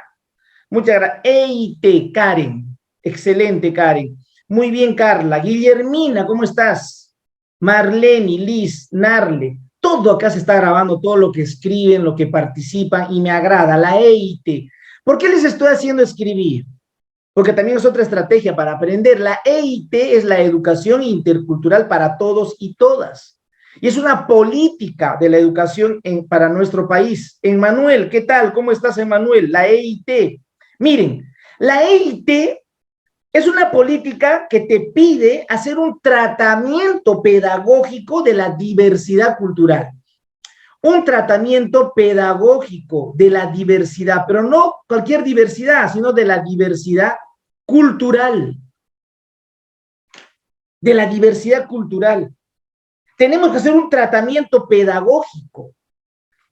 muchas gracias. EIT, Karen, excelente, Karen, muy bien, Carla. Guillermina, ¿cómo estás? Marlene, Liz, Narle, todo acá se está grabando, todo lo que escriben, lo que participan, y me agrada, la EIT. ¿Por qué les estoy haciendo escribir? Porque también es otra estrategia para aprender. La EIT es la educación intercultural para todos y todas. Y es una política de la educación para nuestro país. Emmanuel, ¿qué tal? ¿Cómo estás, Emmanuel? La EIT. Miren, la EIT es una política que te pide hacer un tratamiento pedagógico de la diversidad cultural. Un tratamiento pedagógico de la diversidad, pero no cualquier diversidad, sino de la diversidad cultural. de la diversidad cultural. Tenemos que hacer un tratamiento pedagógico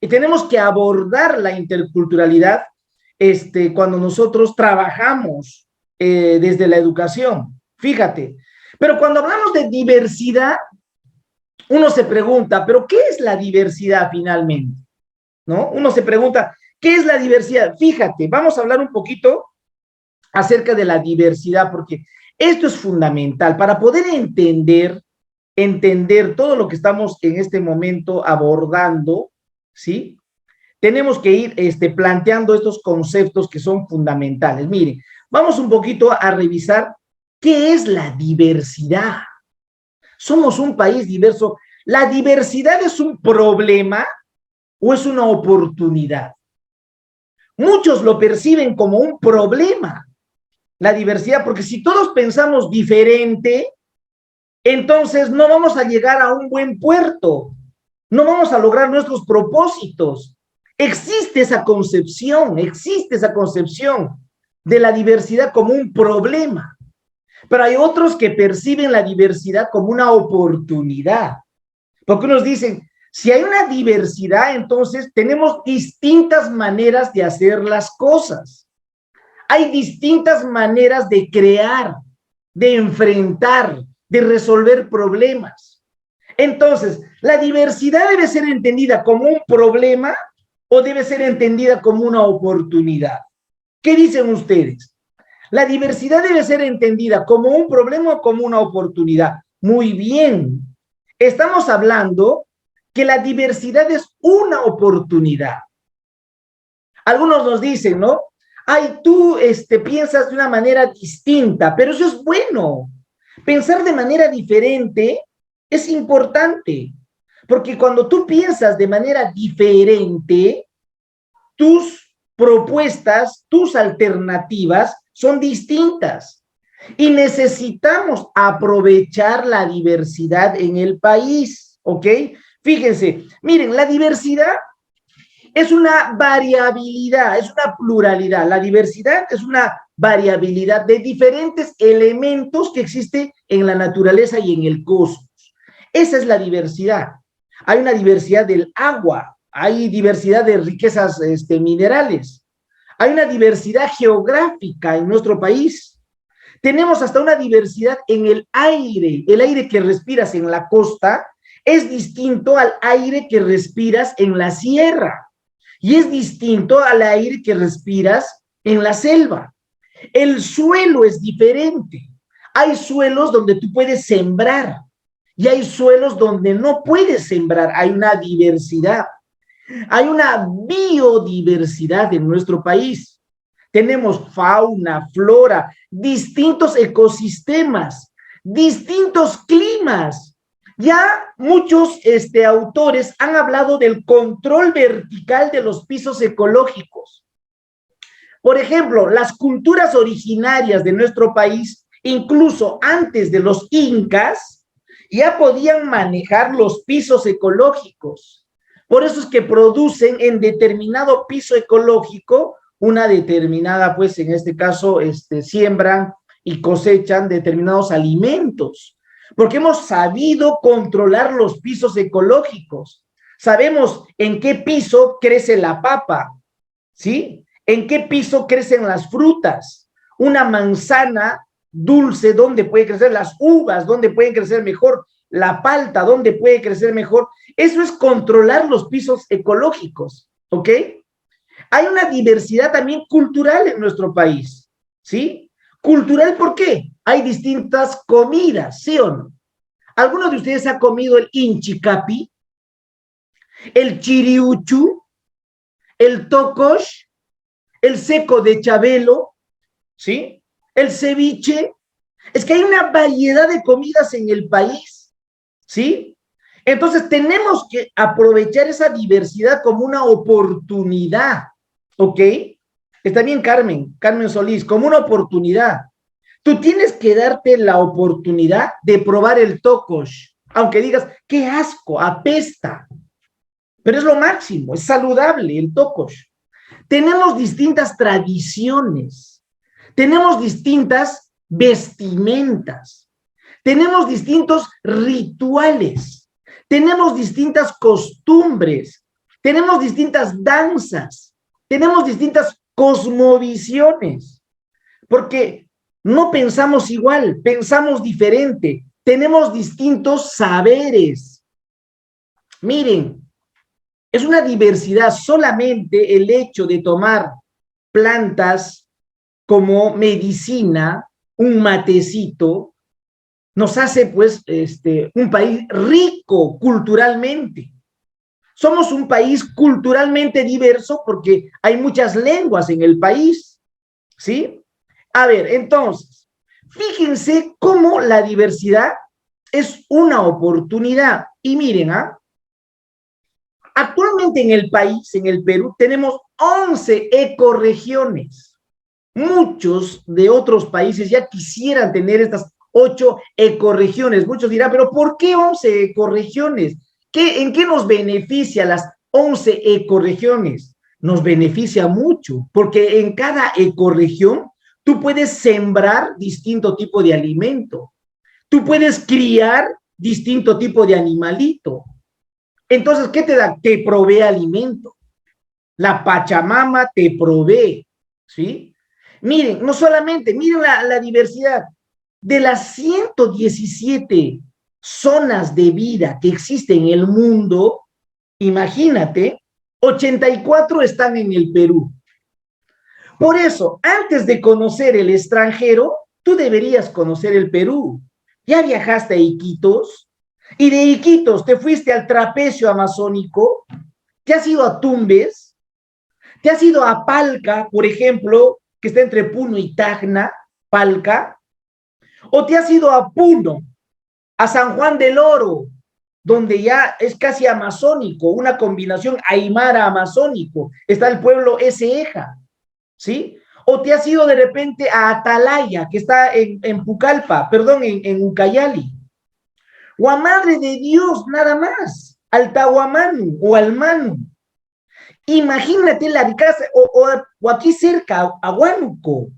y tenemos que abordar la interculturalidad cuando nosotros trabajamos desde la educación. Fíjate, pero cuando hablamos de diversidad, uno se pregunta, ¿pero qué es la diversidad finalmente? ¿No? Uno se pregunta, ¿qué es la diversidad? Fíjate, vamos a hablar un poquito acerca de la diversidad, porque esto es fundamental para poder entender todo lo que estamos en este momento abordando, ¿sí? Tenemos que ir planteando estos conceptos que son fundamentales. Miren, vamos un poquito a revisar qué es la diversidad. Somos un país diverso. ¿La diversidad es un problema o es una oportunidad? Muchos lo perciben como un problema, la diversidad, porque si todos pensamos diferente, entonces no vamos a llegar a un buen puerto, no vamos a lograr nuestros propósitos. Existe esa concepción de la diversidad como un problema, pero hay otros que perciben la diversidad como una oportunidad, porque unos dicen, si hay una diversidad, entonces tenemos distintas maneras de hacer las cosas. Hay distintas maneras de crear, de enfrentar, de resolver problemas. Entonces, ¿la diversidad debe ser entendida como un problema o debe ser entendida como una oportunidad? ¿Qué dicen ustedes? ¿La diversidad debe ser entendida como un problema o como una oportunidad? Muy bien. Estamos hablando que la diversidad es una oportunidad. Algunos nos dicen, ¿no? Ay, tú piensas de una manera distinta, pero eso es bueno. Pensar de manera diferente es importante, porque cuando tú piensas de manera diferente, tus propuestas, tus alternativas son distintas. Y necesitamos aprovechar la diversidad en el país, ¿ok? Fíjense, miren, la diversidad es una variabilidad, es una pluralidad. La diversidad es una variabilidad de diferentes elementos que existen en la naturaleza y en el cosmos. Esa es la diversidad. Hay una diversidad del agua, hay diversidad de riquezas minerales, hay una diversidad geográfica en nuestro país. Tenemos hasta una diversidad en el aire que respiras en la costa es distinto al aire que respiras en la sierra y es distinto al aire que respiras en la selva. El suelo es diferente. Hay suelos donde tú puedes sembrar y hay suelos donde no puedes sembrar. Hay una diversidad. Hay una biodiversidad en nuestro país. Tenemos fauna, flora, distintos ecosistemas, distintos climas. Ya muchos autores han hablado del control vertical de los pisos ecológicos. Por ejemplo, las culturas originarias de nuestro país, incluso antes de los incas, ya podían manejar los pisos ecológicos. Por eso es que producen en determinado piso ecológico una determinada, pues en este caso, siembran y cosechan determinados alimentos. Porque hemos sabido controlar los pisos ecológicos. Sabemos en qué piso crece la papa, ¿sí? En qué piso crecen las frutas. Una manzana dulce, ¿dónde puede crecer? Las uvas, ¿dónde pueden crecer mejor? La palta, ¿dónde puede crecer mejor? Eso es controlar los pisos ecológicos, ¿ok? Hay una diversidad también cultural en nuestro país, ¿sí? Cultural, ¿por qué? Hay distintas comidas, ¿sí o no? ¿Alguno de ustedes ha comido el inchicapi, el chiriuchu, el tocosh, el seco de chabelo, ¿sí? El ceviche? Es que hay una variedad de comidas en el país, ¿sí? Entonces tenemos que aprovechar esa diversidad como una oportunidad, ¿ok? Está bien, Carmen Solís, como una oportunidad. Tú tienes que darte la oportunidad de probar el tocosh, aunque digas, qué asco, apesta, pero es lo máximo, es saludable el tocosh. Tenemos distintas tradiciones, tenemos distintas vestimentas, tenemos distintos rituales, tenemos distintas costumbres, tenemos distintas danzas, tenemos distintas cosmovisiones, porque no pensamos igual, pensamos diferente, tenemos distintos saberes. Miren, es una diversidad solamente el hecho de tomar plantas como medicina, un matecito, nos hace pues un país rico culturalmente. Somos un país culturalmente diverso porque hay muchas lenguas en el país, ¿sí? A ver, entonces, fíjense cómo la diversidad es una oportunidad. Y miren, actualmente en el país, en el Perú, tenemos 11 ecorregiones. Muchos de otros países ya quisieran tener estas 8 ecorregiones. Muchos dirán, pero ¿por qué 11 ecorregiones? ¿En qué nos beneficia las 11 ecorregiones? Nos beneficia mucho, porque en cada ecorregión tú puedes sembrar distinto tipo de alimento. Tú puedes criar distinto tipo de animalito. Entonces, ¿qué te da? Te provee alimento. La Pachamama te provee, ¿sí? Miren, no solamente, miren la diversidad. De las 117 zonas de vida que existen en el mundo, imagínate, 84 están en el Perú. Por eso, antes de conocer el extranjero, tú deberías conocer el Perú. ¿Ya viajaste a Iquitos? Y de Iquitos te fuiste al trapecio amazónico, te has ido a Tumbes, te has ido a Palca, por ejemplo, que está entre Puno y Tacna, Palca, o te has ido a Puno, a San Juan del Oro, donde ya es casi amazónico, una combinación aymara-amazónico, está el pueblo Eseja, ¿sí? O te has ido de repente a Atalaya, que está en Pucallpa, perdón, en Ucayali, o a Madre de Dios, nada más, al Tahuamanu o al Manu. Imagínate la riqueza, o aquí cerca, a Huánuco,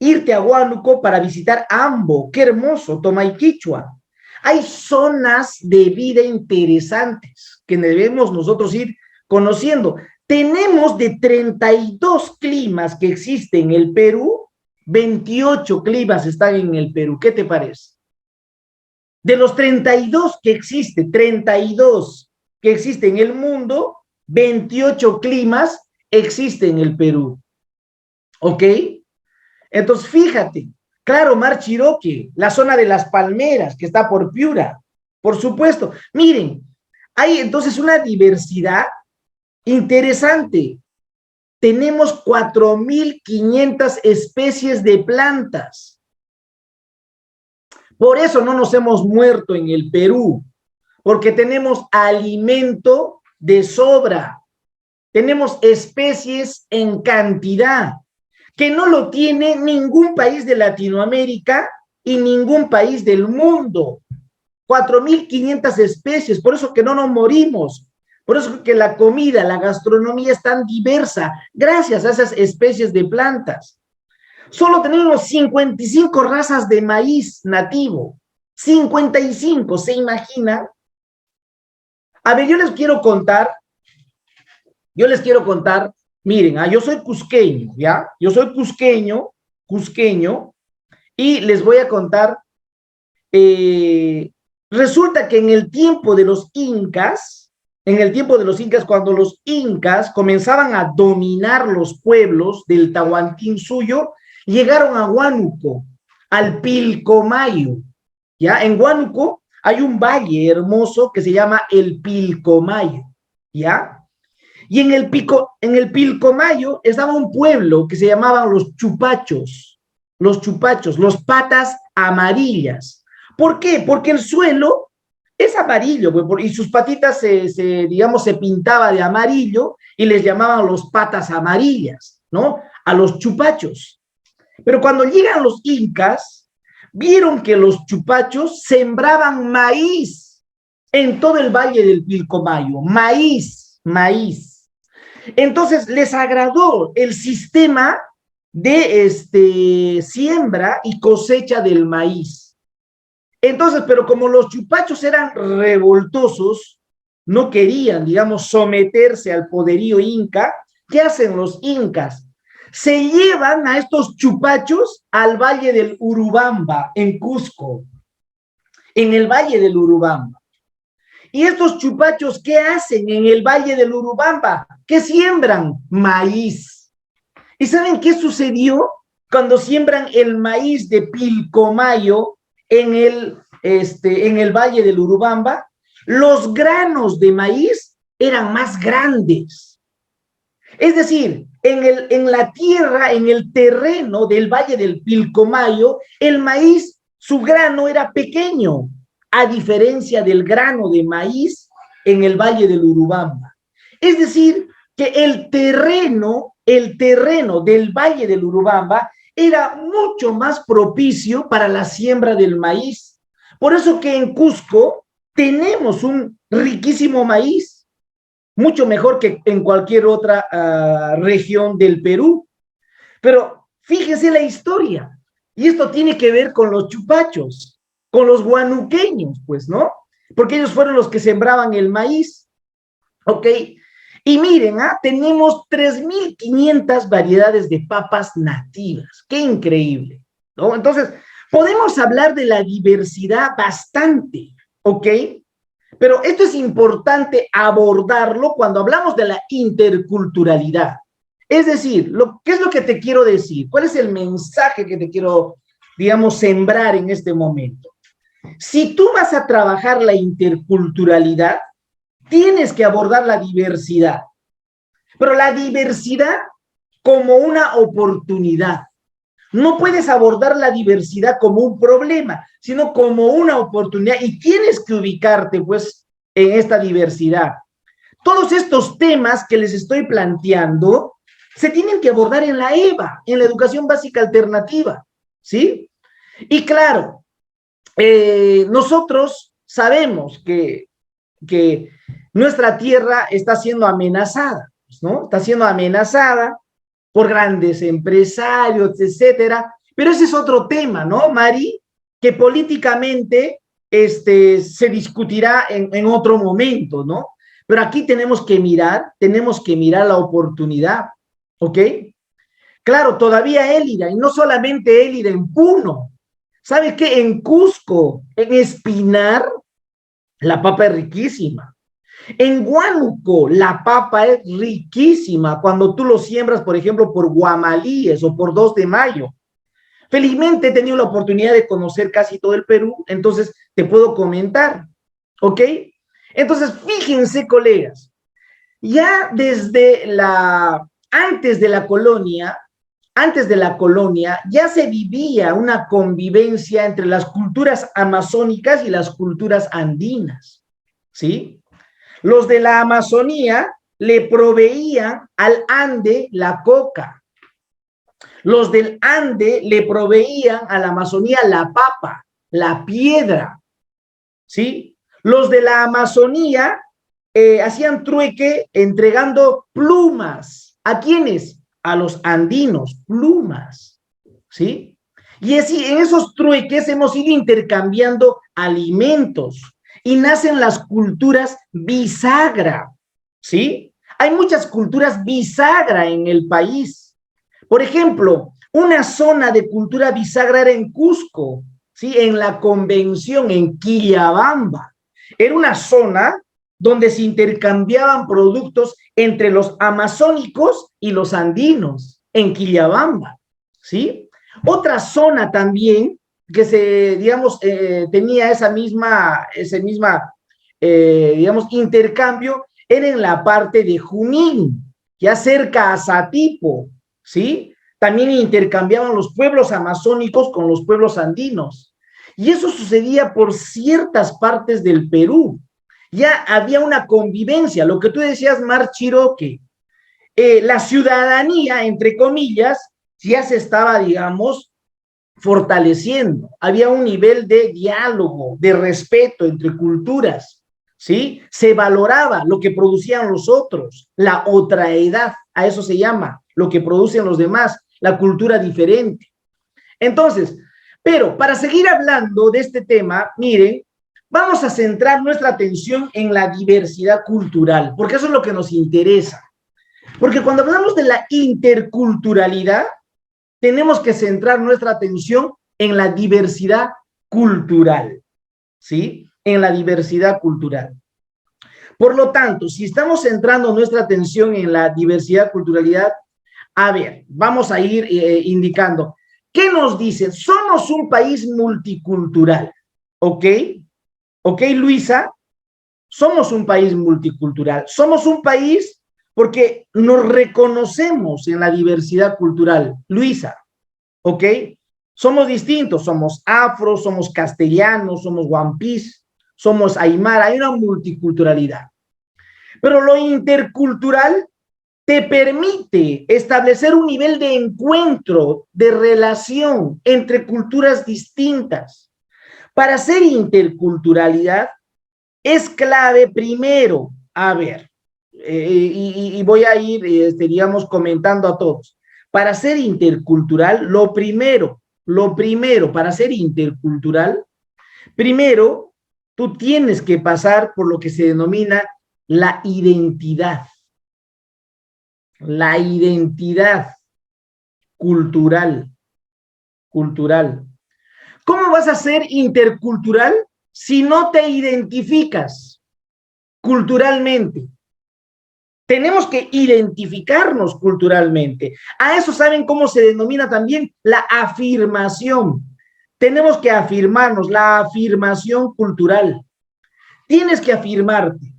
irte a Huánuco para visitar Ambo, qué hermoso, Tomaiquichua. Hay zonas de vida interesantes que debemos nosotros ir conociendo. Tenemos de 32 climas que existen en el Perú, 28 climas están en el Perú. ¿Qué te parece? De los 32 que existe, 32 que existen en el mundo, 28 climas existen en el Perú. ¿Ok? Entonces, fíjate, claro, Mar Chiroque, la zona de las palmeras, que está por Piura, por supuesto. Miren, hay entonces una diversidad interesante. Tenemos 4.500 especies de plantas. Por eso no nos hemos muerto en el Perú, porque tenemos alimento de sobra. Tenemos especies en cantidad, que no lo tiene ningún país de Latinoamérica y ningún país del mundo. 4.500 especies, por eso que no nos morimos, por eso que la comida, la gastronomía es tan diversa, gracias a esas especies de plantas. Solo tenemos 55 razas de maíz nativo, 55, ¿se imaginan? A ver, yo les quiero contar, miren, yo soy cusqueño, ¿ya? Yo soy cusqueño, y les voy a contar, resulta que en el tiempo de los incas, cuando los incas comenzaban a dominar los pueblos del Tahuantinsuyo, llegaron a Huánuco, al Pilcomayo, ¿ya? En Huánuco hay un valle hermoso que se llama el Pilcomayo, ¿ya? Y en el Pilcomayo estaba un pueblo que se llamaban los chupachos, los patas amarillas. ¿Por qué? Porque el suelo es amarillo, y sus patitas se pintaba de amarillo y les llamaban los patas amarillas, ¿no? A los chupachos. Pero cuando llegan los incas, vieron que los chupachos sembraban maíz en todo el valle del Pilcomayo, maíz. Entonces les agradó el sistema de siembra y cosecha del maíz. Entonces, pero como los chupachos eran revoltosos, no querían, digamos, someterse al poderío inca, ¿qué hacen los incas? Se llevan a estos chupachos al Valle del Urubamba, en Cusco, en el Valle del Urubamba. ¿Y estos chupachos qué hacen en el Valle del Urubamba? ¿Qué siembran? Maíz. ¿Y saben qué sucedió cuando siembran el maíz de Pilcomayo en el Valle del Urubamba? Los granos de maíz eran más grandes. Es decir, en la tierra, en el terreno del Valle del Pilcomayo, el maíz, su grano era pequeño, a diferencia del grano de maíz en el Valle del Urubamba. Es decir, que el terreno del Valle del Urubamba era mucho más propicio para la siembra del maíz. Por eso que en Cusco tenemos un riquísimo maíz, mucho mejor que en cualquier otra región del Perú. Pero fíjense la historia, y esto tiene que ver con los chupachos, con los guanuqueños, pues, ¿no? Porque ellos fueron los que sembraban el maíz, ¿ok? Y miren, tenemos 3.500 variedades de papas nativas, qué increíble, ¿no? Entonces, podemos hablar de la diversidad bastante, ¿ok? Pero esto es importante abordarlo cuando hablamos de la interculturalidad. Es decir, ¿qué es lo que te quiero decir? ¿Cuál es el mensaje que te quiero, digamos, sembrar en este momento? Si tú vas a trabajar la interculturalidad, tienes que abordar la diversidad, pero la diversidad como una oportunidad. No puedes abordar la diversidad como un problema, sino como una oportunidad, y tienes que ubicarte, pues, en esta diversidad. Todos estos temas que les estoy planteando se tienen que abordar en la EBA, en la educación básica alternativa, ¿sí? Y claro, nosotros sabemos que nuestra tierra está siendo amenazada, ¿no? Está siendo amenazada por grandes empresarios, etcétera, pero ese es otro tema, ¿no, Mari? Que políticamente se discutirá en otro momento, ¿no? Pero aquí tenemos que mirar la oportunidad, ¿ok? Claro, todavía Élida, y no solamente Élida, en Puno. ¿Sabe qué? En Cusco, en Espinar, la papa es riquísima. En Huánuco, la papa es riquísima cuando tú lo siembras, por ejemplo, por Guamalíes o por 2 de Mayo. Felizmente he tenido la oportunidad de conocer casi todo el Perú, entonces te puedo comentar, ¿ok? Entonces, fíjense, colegas, ya antes de la colonia, ya se vivía una convivencia entre las culturas amazónicas y las culturas andinas, ¿sí? Los de la Amazonía le proveían al Ande la coca. Los del Ande le proveían a la Amazonía la papa, la piedra, ¿sí? Los de la Amazonía hacían trueque entregando plumas. ¿A quiénes? A los andinos, plumas, ¿sí? Y así, en esos trueques hemos ido intercambiando alimentos y nacen las culturas bisagra, ¿sí? Hay muchas culturas bisagra en el país. Por ejemplo, una zona de cultura bisagra era en Cusco, ¿sí? En la convención, en Quillabamba. Era una zona donde se intercambiaban productos entre los amazónicos y los andinos, en Quillabamba, ¿sí? Otra zona también que tenía ese misma, digamos, intercambio, era en la parte de Junín, ya cerca a Satipo, ¿sí? También intercambiaban los pueblos amazónicos con los pueblos andinos. Y eso sucedía por ciertas partes del Perú. Ya había una convivencia, lo que tú decías, Mar Chiroque, la ciudadanía, entre comillas, ya se estaba, digamos, fortaleciendo. Había un nivel de diálogo, de respeto entre culturas, ¿sí? Se valoraba lo que producían los otros, la otraedad, a eso se llama, lo que producen los demás, la cultura diferente. Entonces, Pero para seguir hablando de este tema, miren, vamos a centrar nuestra atención en la diversidad cultural, porque eso es lo que nos interesa. Porque cuando hablamos de la interculturalidad, tenemos que centrar nuestra atención en la diversidad cultural, ¿sí? En la diversidad cultural. Por lo tanto, si estamos centrando nuestra atención en la diversidad culturalidad, a ver, vamos a ir indicando. ¿Qué nos dicen? Somos un país multicultural, ¿ok? ¿Ok, Luisa? Somos un país multicultural. Somos un país porque nos reconocemos en la diversidad cultural. Luisa, ¿ok? Somos distintos, somos afro, somos castellanos, somos guampís, somos aymara, hay una multiculturalidad. Pero lo intercultural te permite establecer un nivel de encuentro, de relación entre culturas distintas. Para ser interculturalidad es clave primero, a ver, y voy a ir, digamos, comentando a todos. Para ser intercultural, lo primero, para ser intercultural, primero, tú tienes que pasar por lo que se denomina la identidad. La identidad cultural. ¿Cómo vas a ser intercultural si no te identificas culturalmente? Tenemos que identificarnos culturalmente. A eso saben cómo se denomina también la afirmación. Tenemos que afirmarnos, la afirmación cultural. Tienes que afirmarte.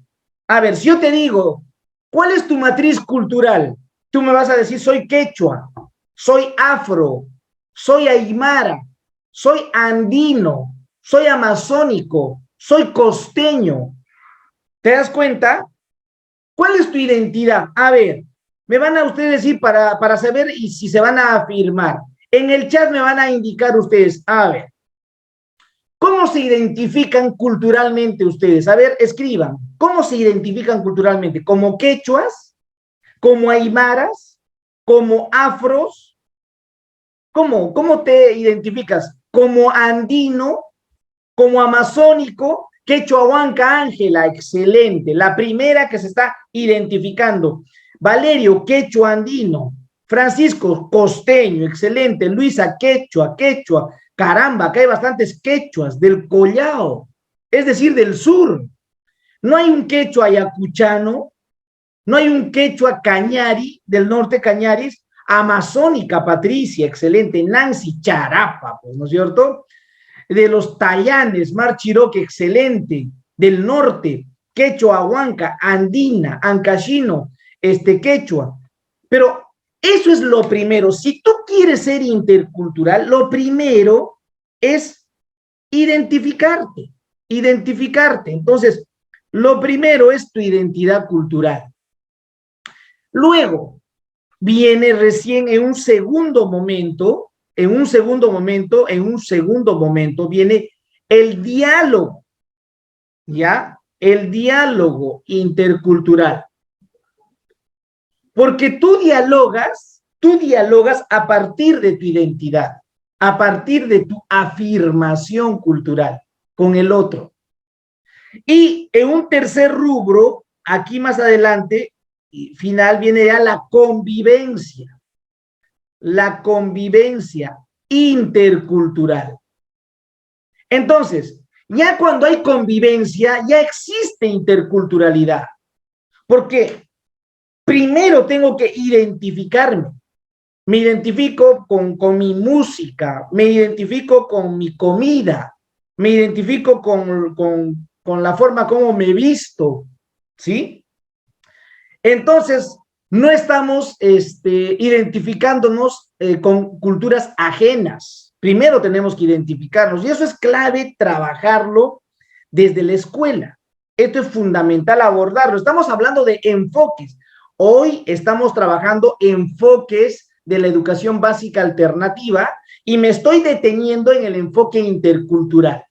A ver, si yo te digo, ¿cuál es tu matriz cultural? Tú me vas a decir, soy quechua, soy afro, soy aymara, soy andino, soy amazónico, soy costeño. ¿Te das cuenta? ¿Cuál es tu identidad? A ver, me van a ustedes decir para saber y si se van a afirmar. En el chat me van a indicar ustedes, a ver, ¿cómo se identifican culturalmente ustedes? A ver, escriban, ¿cómo se identifican culturalmente? ¿Como quechuas? ¿Como aymaras? ¿Como afros? ¿Cómo te identificas? ¿Como andino? ¿Como amazónico? Quechua Huanca Ángela, excelente. La primera que se está identificando. Valerio, quechua andino. Francisco, costeño, excelente. Luisa, quechua. Caramba, acá hay bastantes quechuas del Collao, es decir, del sur. No hay un quechua ayacuchano, no hay un quechua cañari, del norte cañaris. Amazónica, Patricia, excelente. Nancy, Charapa, pues, ¿no es cierto? De los Tallanes, Mar Chiroque, excelente. Del norte, quechua Huanca, andina, ancashino, quechua. Pero eso es lo primero. Si tú quieres ser intercultural, lo primero es identificarte. Entonces, lo primero es tu identidad cultural. Luego, viene recién en un segundo momento, viene el diálogo, ¿ya? El diálogo intercultural. Porque tú dialogas a partir de tu identidad, a partir de tu afirmación cultural con el otro. Y en un tercer rubro, aquí más adelante, final, viene ya la convivencia intercultural. Entonces, ya cuando hay convivencia, ya existe interculturalidad. Porque primero tengo que identificarme. Me identifico con mi música, me identifico con mi comida, me identifico con la forma como me visto, ¿sí? Entonces, no estamos identificándonos con culturas ajenas. Primero tenemos que identificarnos y eso es clave trabajarlo desde la escuela. Esto es fundamental abordarlo. Estamos hablando de enfoques. Hoy estamos trabajando enfoques de la educación básica alternativa y me estoy deteniendo en el enfoque intercultural,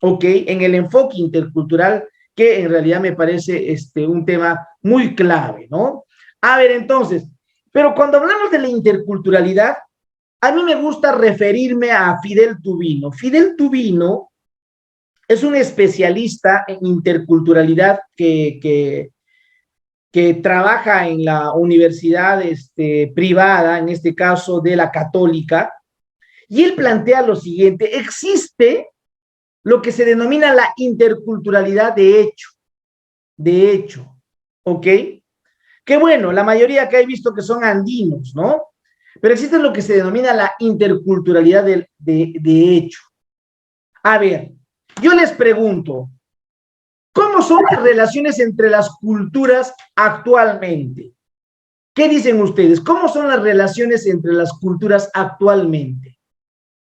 ¿ok? En el enfoque intercultural que en realidad me parece un tema muy clave, ¿no? A ver, entonces, pero cuando hablamos de la interculturalidad, a mí me gusta referirme a Fidel Tubino. Fidel Tubino es un especialista en interculturalidad que trabaja en la universidad privada, en este caso de la Católica, y él plantea lo siguiente: existe lo que se denomina la interculturalidad de hecho, ¿ok? Que bueno, la mayoría que he visto que son andinos, ¿no? Pero existe lo que se denomina la interculturalidad de hecho. A ver, yo les pregunto, ¿cómo son las relaciones entre las culturas actualmente? ¿Qué dicen ustedes? ¿Cómo son las relaciones entre las culturas actualmente?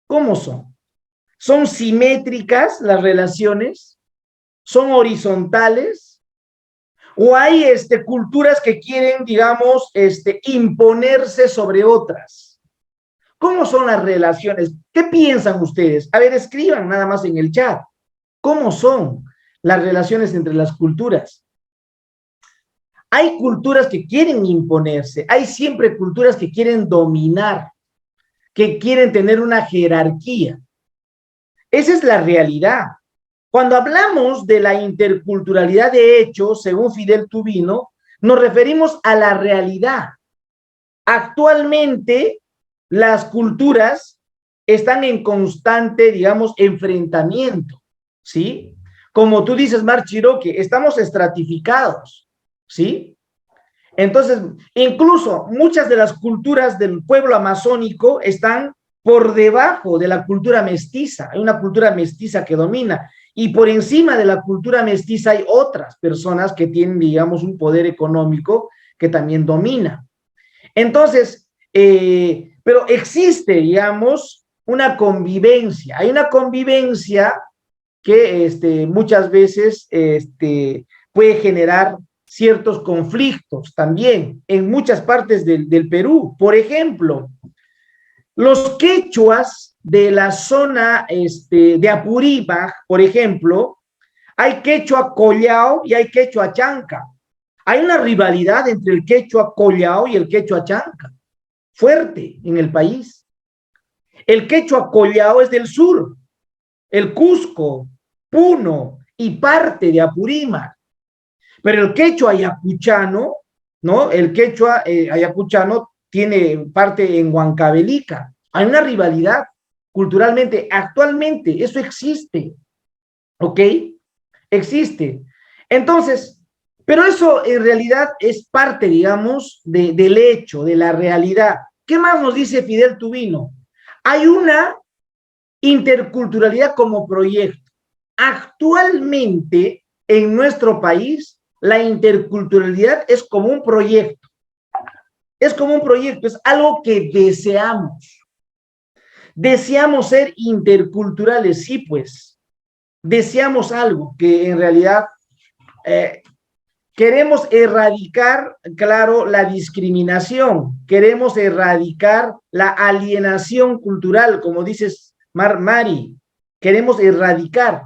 ¿Cómo son? ¿Son simétricas las relaciones? ¿Son horizontales? ¿O hay culturas que quieren, digamos, imponerse sobre otras? ¿Cómo son las relaciones? ¿Qué piensan ustedes? A ver, escriban nada más en el chat. ¿Cómo son las relaciones entre las culturas? Hay culturas que quieren imponerse, hay siempre culturas que quieren dominar, que quieren tener una jerarquía. Esa es la realidad. Cuando hablamos de la interculturalidad de hecho, según Fidel Tubino, nos referimos a la realidad. Actualmente, las culturas están en constante, digamos, enfrentamiento, ¿sí? Como tú dices, Mar Chiroque, estamos estratificados, ¿sí? Entonces, incluso muchas de las culturas del pueblo amazónico están por debajo de la cultura mestiza. Hay una cultura mestiza que domina, y por encima de la cultura mestiza hay otras personas que tienen, digamos, un poder económico que también domina. Entonces, pero existe, digamos, una convivencia. Hay una convivencia que muchas veces puede generar ciertos conflictos también en muchas partes del Perú. Por ejemplo, los quechuas de la zona de Apurímac, por ejemplo, hay quechua collao y hay quechua chanca. Hay una rivalidad entre el quechua collao y el quechua chanca, fuerte en el país. El quechua collao es del sur, el Cusco, Puno y parte de Apurímac. Pero el quechua ayacuchano, ¿no? El quechua ayacuchano tiene parte en Huancavelica. Hay una rivalidad culturalmente, actualmente, eso existe, ¿ok? Existe. Entonces, pero eso en realidad es parte, digamos, del hecho, de la realidad. ¿Qué más nos dice Fidel Tubino? Hay una interculturalidad como proyecto. Actualmente, en nuestro país, la interculturalidad es como un proyecto. Es como un proyecto, es algo que deseamos. Deseamos ser interculturales, sí, pues. Deseamos algo que en realidad queremos erradicar, claro, la discriminación. Queremos erradicar la alienación cultural, como dices, Mari. Queremos erradicar.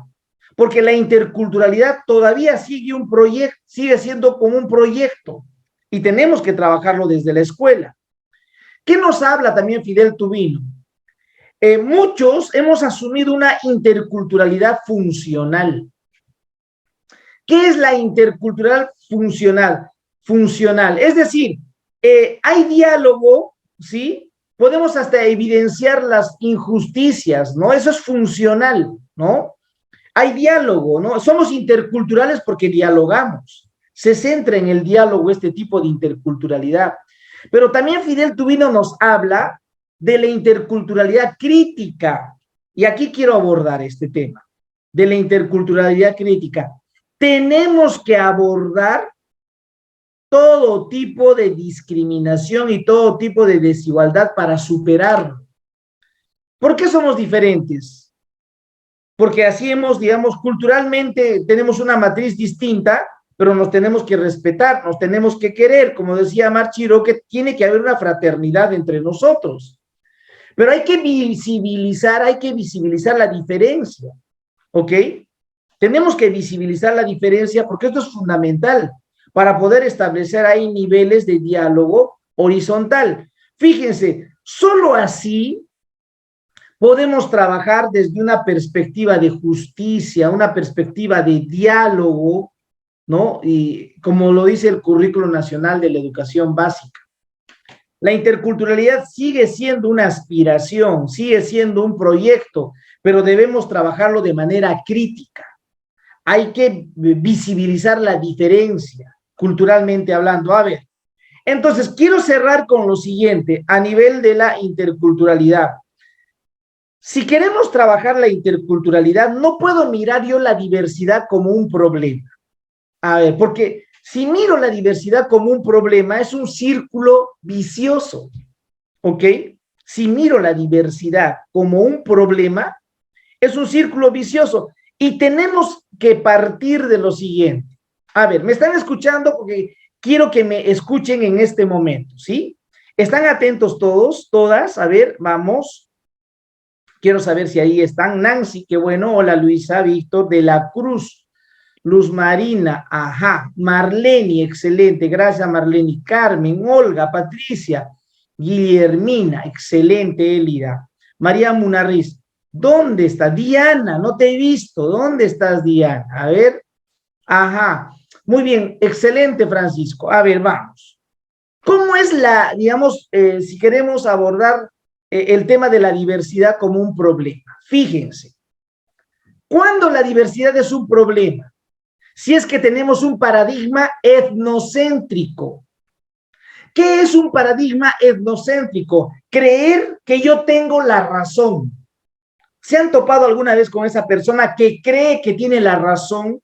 Porque la interculturalidad todavía sigue un proyecto, sigue siendo como un proyecto, y tenemos que trabajarlo desde la escuela. ¿Qué nos habla también Fidel Tubino? Muchos hemos asumido una interculturalidad funcional. ¿Qué es la intercultural funcional? Funcional, es decir, hay diálogo, ¿sí? Podemos hasta evidenciar las injusticias, ¿no? Eso es funcional, ¿no? Hay diálogo, ¿no? Somos interculturales porque dialogamos. Se centra en el diálogo este tipo de interculturalidad. Pero también Fidel Tubino nos habla de la interculturalidad crítica. Y aquí quiero abordar este tema, de la interculturalidad crítica. Tenemos que abordar todo tipo de discriminación y todo tipo de desigualdad para superarlo. ¿Por qué somos diferentes? Porque así hemos, digamos, culturalmente tenemos una matriz distinta, pero nos tenemos que respetar, nos tenemos que querer, como decía Mar Chiroque, que tiene que haber una fraternidad entre nosotros. Pero hay que visibilizar la diferencia, ¿ok? Tenemos que visibilizar la diferencia porque esto es fundamental para poder establecer ahí niveles de diálogo horizontal. Fíjense, Solo así podemos trabajar desde una perspectiva de justicia, una perspectiva de diálogo, ¿no? Y como lo dice el Currículo Nacional de la Educación Básica, la interculturalidad sigue siendo una aspiración, sigue siendo un proyecto, pero debemos trabajarlo de manera crítica. Hay que visibilizar la diferencia, culturalmente hablando. A ver, entonces quiero cerrar con lo siguiente, a nivel de la interculturalidad. Si queremos trabajar la interculturalidad, no puedo mirar yo la diversidad como un problema. A ver, porque si miro la diversidad como un problema, es un círculo vicioso, ¿ok? Si miro la diversidad como un problema, es un círculo vicioso. Y tenemos que partir de lo siguiente. A ver, me están escuchando porque quiero que me escuchen en este momento, ¿sí? ¿Están atentos todos, todas? A ver, vamos. Quiero saber si ahí están. Nancy, qué bueno. Hola, Luisa, Víctor, de la Cruz. Luz Marina, ajá. Marlene, excelente. Gracias, Marlene. Carmen, Olga, Patricia, Guillermina, excelente, Elida. María Munarriz, ¿dónde está? Diana, no te he visto. ¿Dónde estás, Diana? A ver. Ajá. Muy bien, excelente, Francisco. A ver, vamos. ¿Cómo es la, digamos, si queremos abordar el tema de la diversidad como un problema? Fíjense, ¿cuándo la diversidad es un problema? Si es que tenemos un paradigma etnocéntrico. ¿Qué es un paradigma etnocéntrico? Creer que yo tengo la razón. ¿Se han topado alguna vez con esa persona que cree que tiene la razón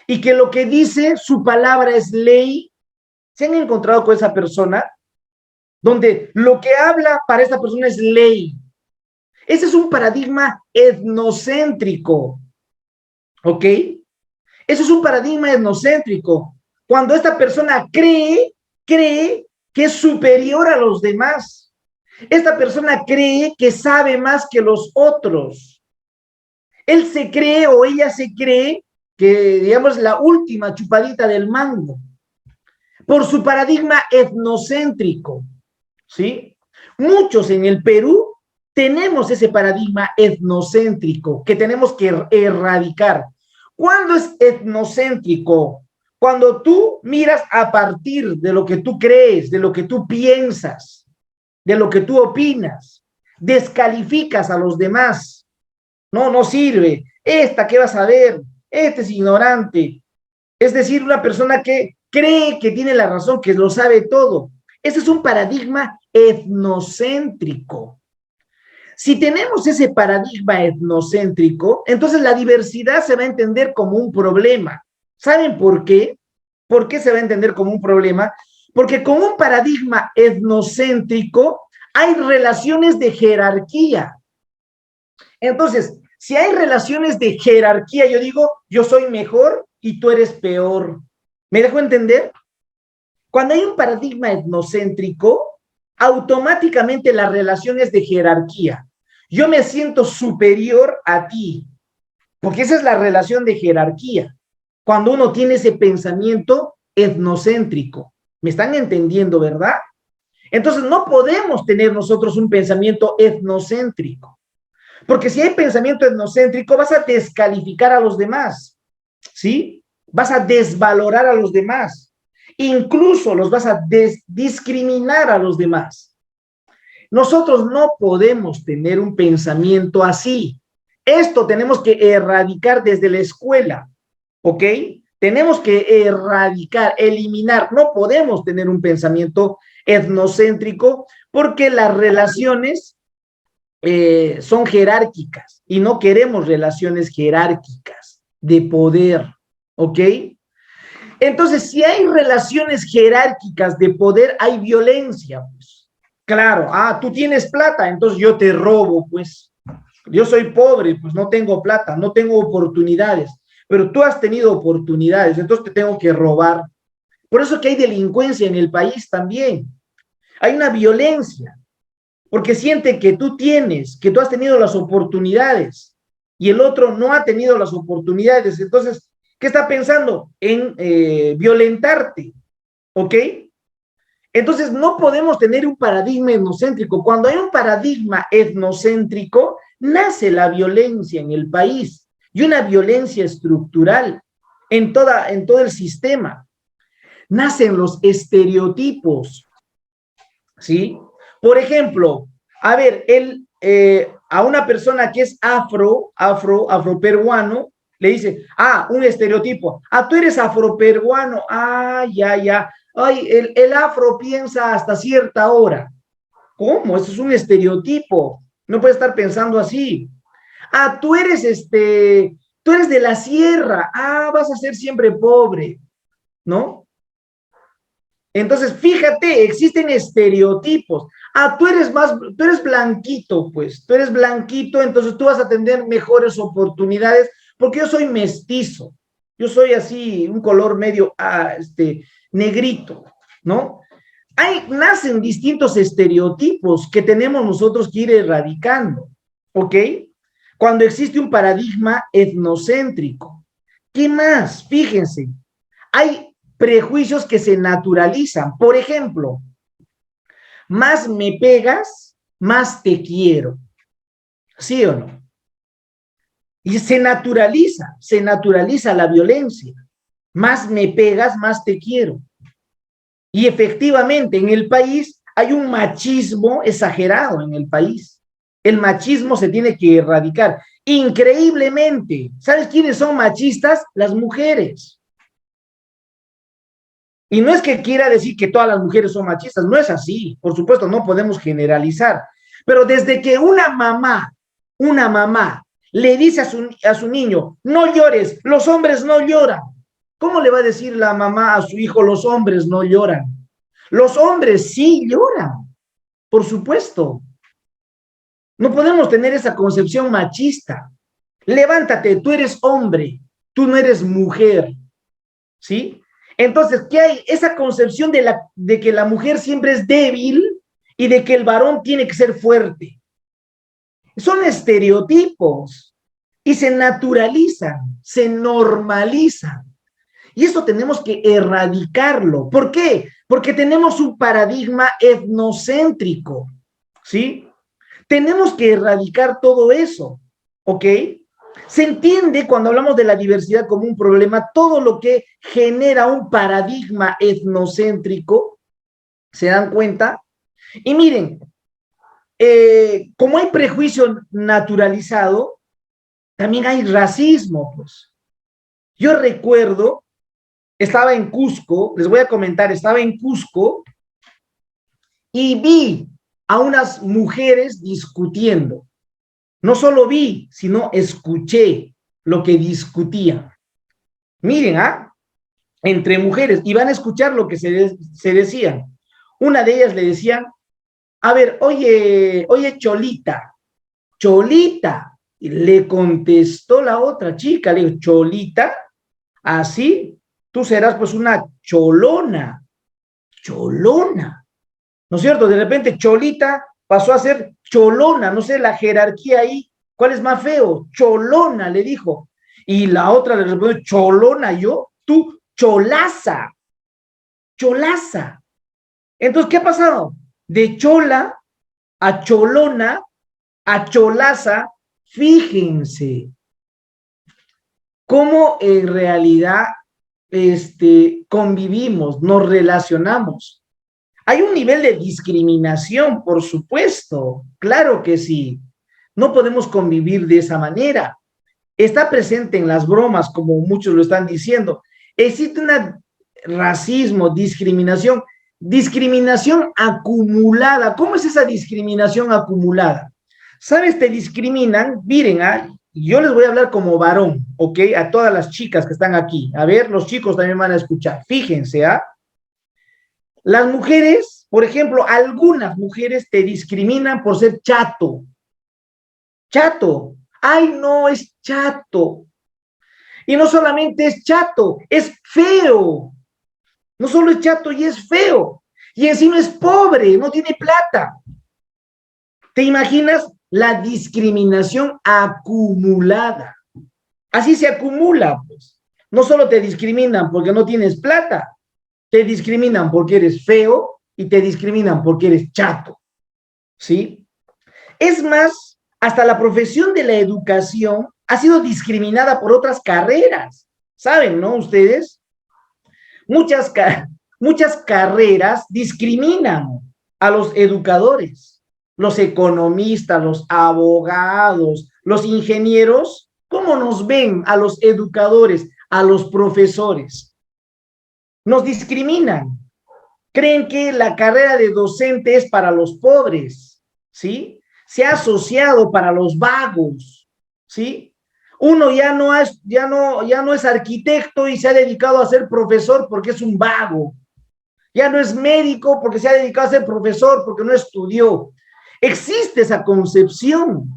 y que lo que dice, su palabra es ley? ¿Se han encontrado con esa persona? Donde lo que habla para esa persona es ley. Ese es un paradigma etnocéntrico. ¿Ok? Eso es un paradigma etnocéntrico. Cuando esta persona cree que es superior a los demás. Esta persona cree que sabe más que los otros. Él se cree o ella se cree que, digamos, la última chupadita del mango. Por su paradigma etnocéntrico. ¿Sí? Muchos en el Perú tenemos ese paradigma etnocéntrico que tenemos que erradicar. ¿Cuándo es etnocéntrico? Cuando tú miras a partir de lo que tú crees, de lo que tú piensas, de lo que tú opinas, descalificas a los demás. No, no sirve. Esta, ¿qué vas a ver? Este es ignorante. Es decir, una persona que cree que tiene la razón, que lo sabe todo. Ese es un paradigma etnocéntrico. Si tenemos ese paradigma etnocéntrico, entonces la diversidad se va a entender como un problema. ¿Saben por qué? ¿Por qué se va a entender como un problema? Porque con un paradigma etnocéntrico hay relaciones de jerarquía. Entonces, si hay relaciones de jerarquía, yo digo, yo soy mejor y tú eres peor. ¿Me dejo entender? Cuando hay un paradigma etnocéntrico, automáticamente la relación es de jerarquía. Yo me siento superior a ti, porque esa es la relación de jerarquía. Cuando uno tiene ese pensamiento etnocéntrico. ¿Me están entendiendo, verdad? Entonces no podemos tener nosotros un pensamiento etnocéntrico. Porque si hay pensamiento etnocéntrico, vas a descalificar a los demás, ¿sí? Vas a desvalorar a los demás. Incluso los vas a discriminar a los demás. Nosotros no podemos tener un pensamiento así. Esto tenemos que erradicar desde la escuela, ¿ok? Tenemos que erradicar, eliminar. No podemos tener un pensamiento etnocéntrico porque las relaciones son jerárquicas y no queremos relaciones jerárquicas de poder, ¿ok? Entonces, si hay relaciones jerárquicas de poder, hay violencia, pues. Claro, tú tienes plata, entonces yo te robo, pues. Yo soy pobre, pues no tengo plata, no tengo oportunidades, pero tú has tenido oportunidades, entonces te tengo que robar. Por eso que hay delincuencia en el país también. Hay una violencia, porque siente que tú tienes, que tú has tenido las oportunidades y el otro no ha tenido las oportunidades. Entonces, ¿qué está pensando? En violentarte, ¿ok? Entonces, no podemos tener un paradigma etnocéntrico. Cuando hay un paradigma etnocéntrico, nace la violencia en el país y una violencia estructural en todo el sistema. Nacen los estereotipos, ¿sí? Por ejemplo, a ver, a una persona que es afroperuano, le dice, un estereotipo, tú eres afroperuano, ya. Ay, el afro piensa hasta cierta hora. ¿Cómo? Eso es un estereotipo. No puedes estar pensando así. Tú eres de la sierra. Vas a ser siempre pobre, ¿no? Entonces, fíjate, existen estereotipos. Tú eres blanquito, pues. Tú eres blanquito, entonces tú vas a tener mejores oportunidades porque yo soy mestizo. Yo soy así, un color medio, negrito, ¿no? Nacen distintos estereotipos que tenemos nosotros que ir erradicando, ¿ok? Cuando existe un paradigma etnocéntrico. ¿Qué más? Fíjense, hay prejuicios que se naturalizan. Por ejemplo, más me pegas, más te quiero. ¿Sí o no? Y se naturaliza la violencia. Más me pegas, más te quiero. Y efectivamente, en el país hay un machismo exagerado en el país. El machismo se tiene que erradicar. Increíblemente, ¿sabes quiénes son machistas? Las mujeres. Y no es que quiera decir que todas las mujeres son machistas, no es así. Por supuesto, no podemos generalizar. Pero desde que una mamá le dice a su niño, no llores, los hombres no lloran. ¿Cómo le va a decir la mamá a su hijo, los hombres no lloran? Los hombres sí lloran, por supuesto. No podemos tener esa concepción machista. Levántate, tú eres hombre, tú no eres mujer, ¿sí? Entonces, ¿qué hay? Esa concepción de que la mujer siempre es débil y de que el varón tiene que ser fuerte. Son estereotipos y se naturalizan, se normalizan. Y eso tenemos que erradicarlo. ¿Por qué? Porque tenemos un paradigma etnocéntrico, ¿sí? Tenemos que erradicar todo eso, ¿ok? Se entiende cuando hablamos de la diversidad como un problema, todo lo que genera un paradigma etnocéntrico, ¿se dan cuenta? Y miren, como hay prejuicio naturalizado, también hay racismo, pues. Yo recuerdo, estaba en Cusco, les voy a comentar, estaba en Cusco y vi a unas mujeres discutiendo. No solo vi, sino escuché lo que discutían. Miren, entre mujeres, y van a escuchar lo que se decían. Una de ellas le decían, a ver, oye, Cholita, y le contestó la otra chica, le dijo, Cholita, así, tú serás pues una cholona, ¿no es cierto? De repente Cholita pasó a ser cholona, no sé, la jerarquía ahí, ¿cuál es más feo? Cholona, le dijo. Y la otra le respondió, cholona yo, tú, cholaza. Entonces, ¿qué ha pasado? De chola a cholona a cholaza, fíjense cómo en realidad convivimos, nos relacionamos. Hay un nivel de discriminación, por supuesto, claro que sí. No podemos convivir de esa manera. Está presente en las bromas, como muchos lo están diciendo. Existe un racismo, discriminación acumulada. ¿Cómo es esa discriminación acumulada? ¿Sabes? Te discriminan, miren, yo les voy a hablar como varón, ¿ok? A todas las chicas que están aquí. A ver, los chicos también van a escuchar. Fíjense, Las mujeres, por ejemplo, algunas mujeres te discriminan por ser chato. Chato. Ay, no, es chato. Y no solamente es chato, es feo. No solo es chato y es feo. Y encima es pobre, no tiene plata. ¿Te imaginas la discriminación acumulada? Así se acumula, pues. No solo te discriminan porque no tienes plata, te discriminan porque eres feo, y te discriminan porque eres chato, ¿sí? Es más, hasta la profesión de la educación ha sido discriminada por otras carreras, ¿saben, no ustedes? Muchas carreras discriminan a los educadores, los economistas, los abogados, los ingenieros. ¿Cómo nos ven a los educadores, a los profesores? Nos discriminan. Creen que la carrera de docente es para los pobres, ¿sí? Se ha asociado para los vagos, ¿sí? Uno ya no es arquitecto y se ha dedicado a ser profesor porque es un vago. Ya no es médico porque se ha dedicado a ser profesor porque no estudió. Existe esa concepción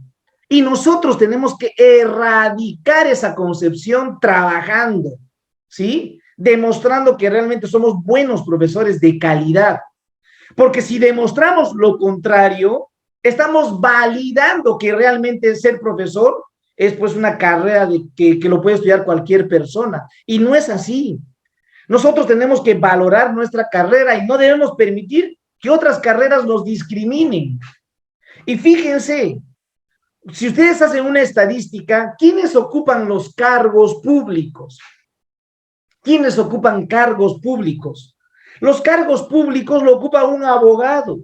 y nosotros tenemos que erradicar esa concepción trabajando, ¿sí? Demostrando que realmente somos buenos profesores de calidad. Porque si demostramos lo contrario, estamos validando que realmente ser profesor es pues una carrera que lo puede estudiar cualquier persona. Y no es así. Nosotros tenemos que valorar nuestra carrera y no debemos permitir que otras carreras nos discriminen. Y fíjense, si ustedes hacen una estadística, ¿quiénes ocupan los cargos públicos? ¿Quiénes ocupan cargos públicos? Los cargos públicos lo ocupa un abogado,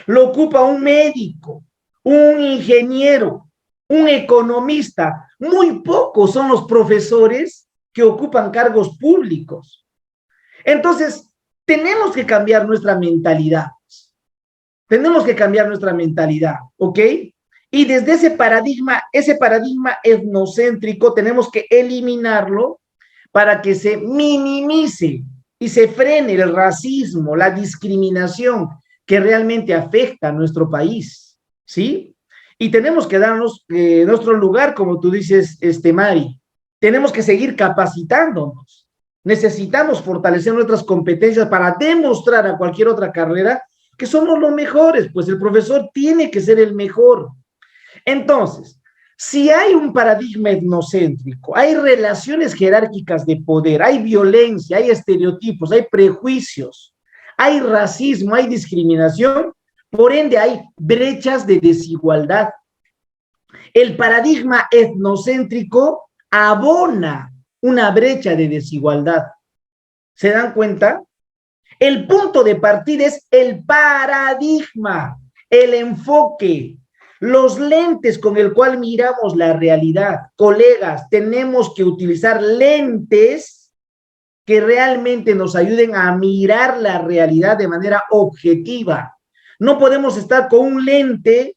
lo ocupa un médico, un ingeniero, un economista. Muy pocos son los profesores que ocupan cargos públicos. Entonces, tenemos que cambiar nuestra mentalidad. Tenemos que cambiar nuestra mentalidad, ¿ok? Y desde ese paradigma etnocéntrico, tenemos que eliminarlo para que se minimice y se frene el racismo, la discriminación que realmente afecta a nuestro país, ¿sí? Y tenemos que darnos nuestro lugar, como tú dices, Mari. Tenemos que seguir capacitándonos. Necesitamos fortalecer nuestras competencias para demostrar a cualquier otra carrera que somos los mejores, pues el profesor tiene que ser el mejor. Entonces, si hay un paradigma etnocéntrico, hay relaciones jerárquicas de poder, hay violencia, hay estereotipos, hay prejuicios, hay racismo, hay discriminación, por ende hay brechas de desigualdad. El paradigma etnocéntrico abona una brecha de desigualdad. ¿Se dan cuenta? El punto de partida es el paradigma, el enfoque, los lentes con el cual miramos la realidad. Colegas, tenemos que utilizar lentes que realmente nos ayuden a mirar la realidad de manera objetiva. No podemos estar con un lente,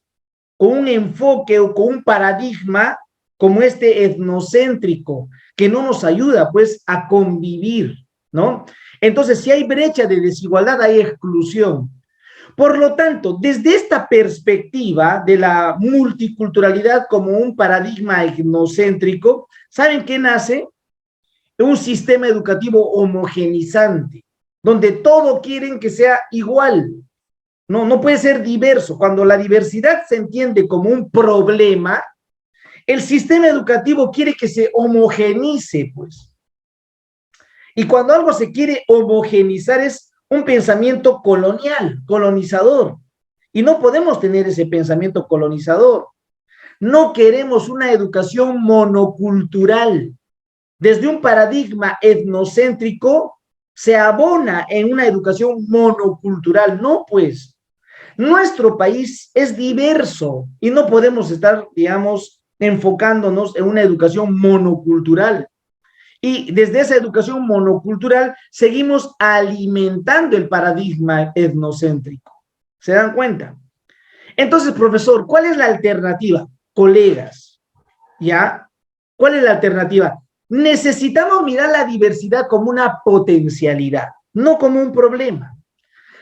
con un enfoque o con un paradigma como este etnocéntrico, que no nos ayuda, pues, a convivir, ¿no? Entonces, si hay brecha de desigualdad, hay exclusión. Por lo tanto, desde esta perspectiva de la multiculturalidad como un paradigma etnocéntrico, ¿saben qué nace? Un sistema educativo homogenizante, donde todo quieren que sea igual. No puede ser diverso. Cuando la diversidad se entiende como un problema, el sistema educativo quiere que se homogenice, pues. Y cuando algo se quiere homogenizar es un pensamiento colonial, colonizador. Y no podemos tener ese pensamiento colonizador. No queremos una educación monocultural. Desde un paradigma etnocéntrico se abona en una educación monocultural. No, pues. Nuestro país es diverso y no podemos estar, digamos, enfocándonos en una educación monocultural. Y desde esa educación monocultural seguimos alimentando el paradigma etnocéntrico. ¿Se dan cuenta? Entonces, profesor, ¿cuál es la alternativa? Colegas, ¿ya? ¿Cuál es la alternativa? Necesitamos mirar la diversidad como una potencialidad, no como un problema.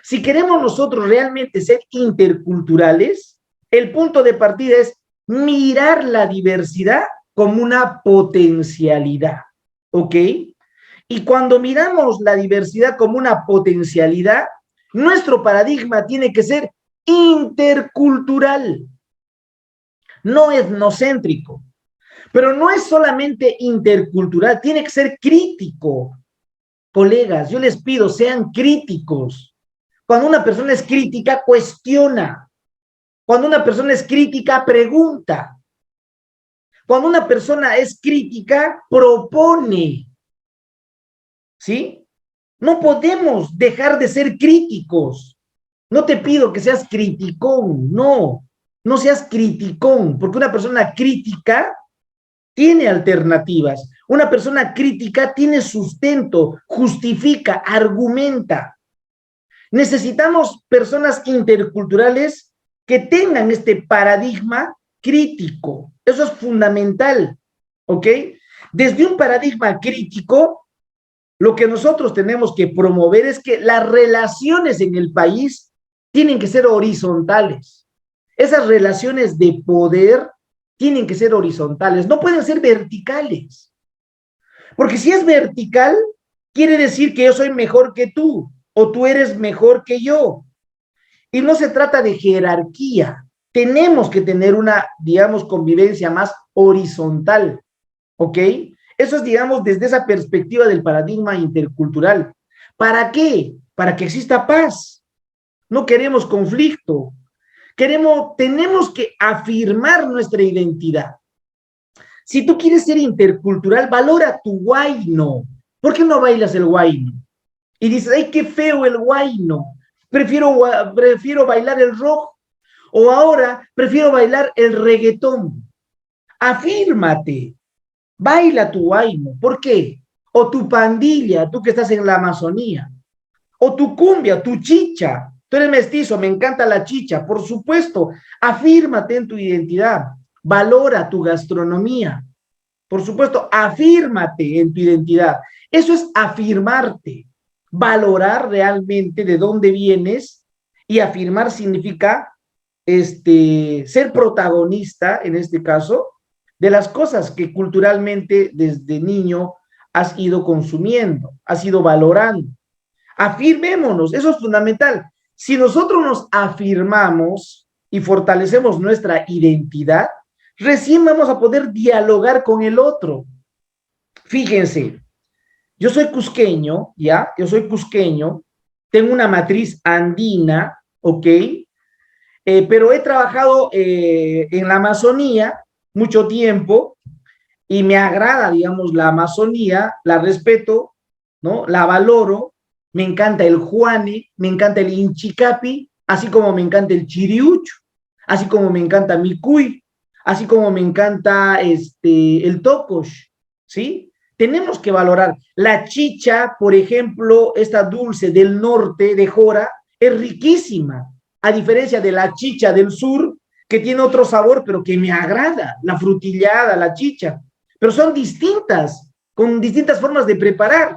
Si queremos nosotros realmente ser interculturales, el punto de partida es mirar la diversidad como una potencialidad. ¿Ok? Y cuando miramos la diversidad como una potencialidad, nuestro paradigma tiene que ser intercultural, no etnocéntrico. Pero no es solamente intercultural, tiene que ser crítico. Colegas, yo les pido, sean críticos, Cuando una persona es crítica, cuestiona. Cuando una persona es crítica, pregunta. Cuando una persona es crítica, propone. ¿Sí? No podemos dejar de ser críticos. No te pido que seas criticón, no. No seas criticón, porque una persona crítica tiene alternativas. Una persona crítica tiene sustento, justifica, argumenta. Necesitamos personas interculturales que tengan este paradigma crítico. Eso es fundamental, ¿ok? Desde un paradigma crítico, lo que nosotros tenemos que promover es que las relaciones en el país tienen que ser horizontales. Esas relaciones de poder tienen que ser horizontales, no pueden ser verticales. Porque si es vertical, quiere decir que yo soy mejor que tú, o tú eres mejor que yo. Y no se trata de jerarquía. Tenemos que tener una, digamos, convivencia más horizontal, ¿ok? Eso es, digamos, desde esa perspectiva del paradigma intercultural. ¿Para qué? Para que exista paz. No queremos conflicto. Tenemos que afirmar nuestra identidad. Si tú quieres ser intercultural, valora tu huayno. ¿Por qué no bailas el huayno? Y dices, ay, qué feo el huayno. Prefiero bailar el rock. O ahora prefiero bailar el reggaetón. Afírmate. Baila tu huayno. ¿Por qué? O tu pandilla, tú que estás en la Amazonía. O tu cumbia, tu chicha. Tú eres mestizo, me encanta la chicha. Por supuesto, afírmate en tu identidad. Valora tu gastronomía. Por supuesto, afírmate en tu identidad. Eso es afirmarte. Valorar realmente de dónde vienes, y afirmar significa ser protagonista, en este caso, de las cosas que culturalmente desde niño has ido consumiendo, has ido valorando. Afirmémonos, eso es fundamental. Si nosotros nos afirmamos y fortalecemos nuestra identidad, recién vamos a poder dialogar con el otro. Fíjense, yo soy cusqueño, ¿ya? Yo soy cusqueño, tengo una matriz andina, ¿ok? Pero he trabajado en la Amazonía mucho tiempo y me agrada, digamos, la Amazonía, la respeto, ¿no? La valoro, me encanta el juane, me encanta el inchicapi, así como me encanta el chiriucho, así como me encanta mi cuy, así como me encanta el tocosh, ¿sí? Tenemos que valorar. La chicha, por ejemplo, esta dulce del norte de Jora, es riquísima, a diferencia de la chicha del sur, que tiene otro sabor, pero que me agrada, la frutillada, la chicha, pero son distintas, con distintas formas de preparar.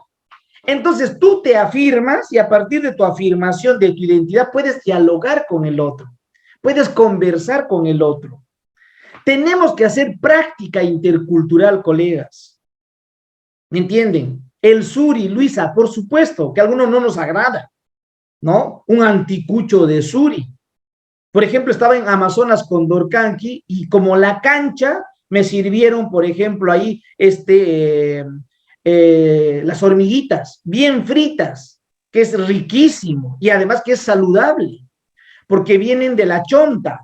Entonces tú te afirmas y a partir de tu afirmación de tu identidad puedes dialogar con el otro, puedes conversar con el otro. Tenemos que hacer práctica intercultural, colegas. ¿Me entienden? El suri, Luisa, por supuesto, que a algunos no nos agrada, ¿no? Un anticucho de suri. Por ejemplo, estaba en Amazonas con Dorcanqui y como la cancha me sirvieron, por ejemplo, ahí las hormiguitas bien fritas, que es riquísimo y además que es saludable, porque vienen de la chonta,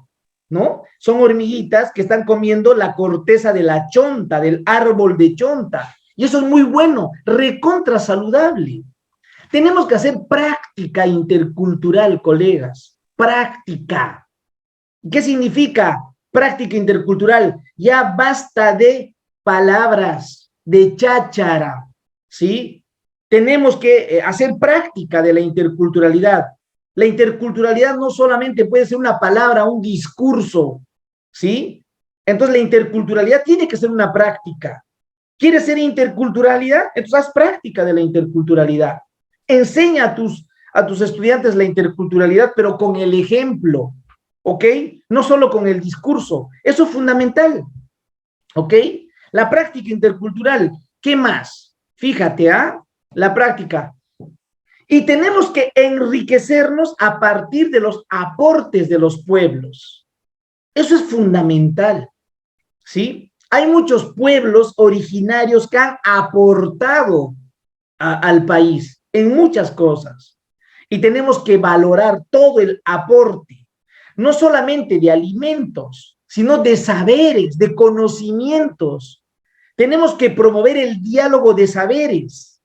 ¿no? Son hormiguitas que están comiendo la corteza de la chonta, del árbol de chonta, y eso es muy bueno, recontra saludable. Tenemos que hacer práctica intercultural, colegas, práctica. ¿Qué significa práctica intercultural? Ya basta de palabras, de cháchara, ¿sí? Tenemos que hacer práctica de la interculturalidad. La interculturalidad no solamente puede ser una palabra, un discurso, ¿sí? Entonces la interculturalidad tiene que ser una práctica. ¿Quieres ser interculturalidad? Entonces haz práctica de la interculturalidad. Enseña a tus estudiantes la interculturalidad, pero con el ejemplo, ¿ok? No solo con el discurso. Eso es fundamental, ¿ok? La práctica intercultural, ¿qué más? Fíjate, ¿ah? La práctica. Y tenemos que enriquecernos a partir de los aportes de los pueblos. Eso es fundamental, ¿sí? Hay muchos pueblos originarios que han aportado al país en muchas cosas. y tenemos que valorar todo el aporte, no solamente de alimentos, sino de saberes, de conocimientos. Tenemos que promover el diálogo de saberes,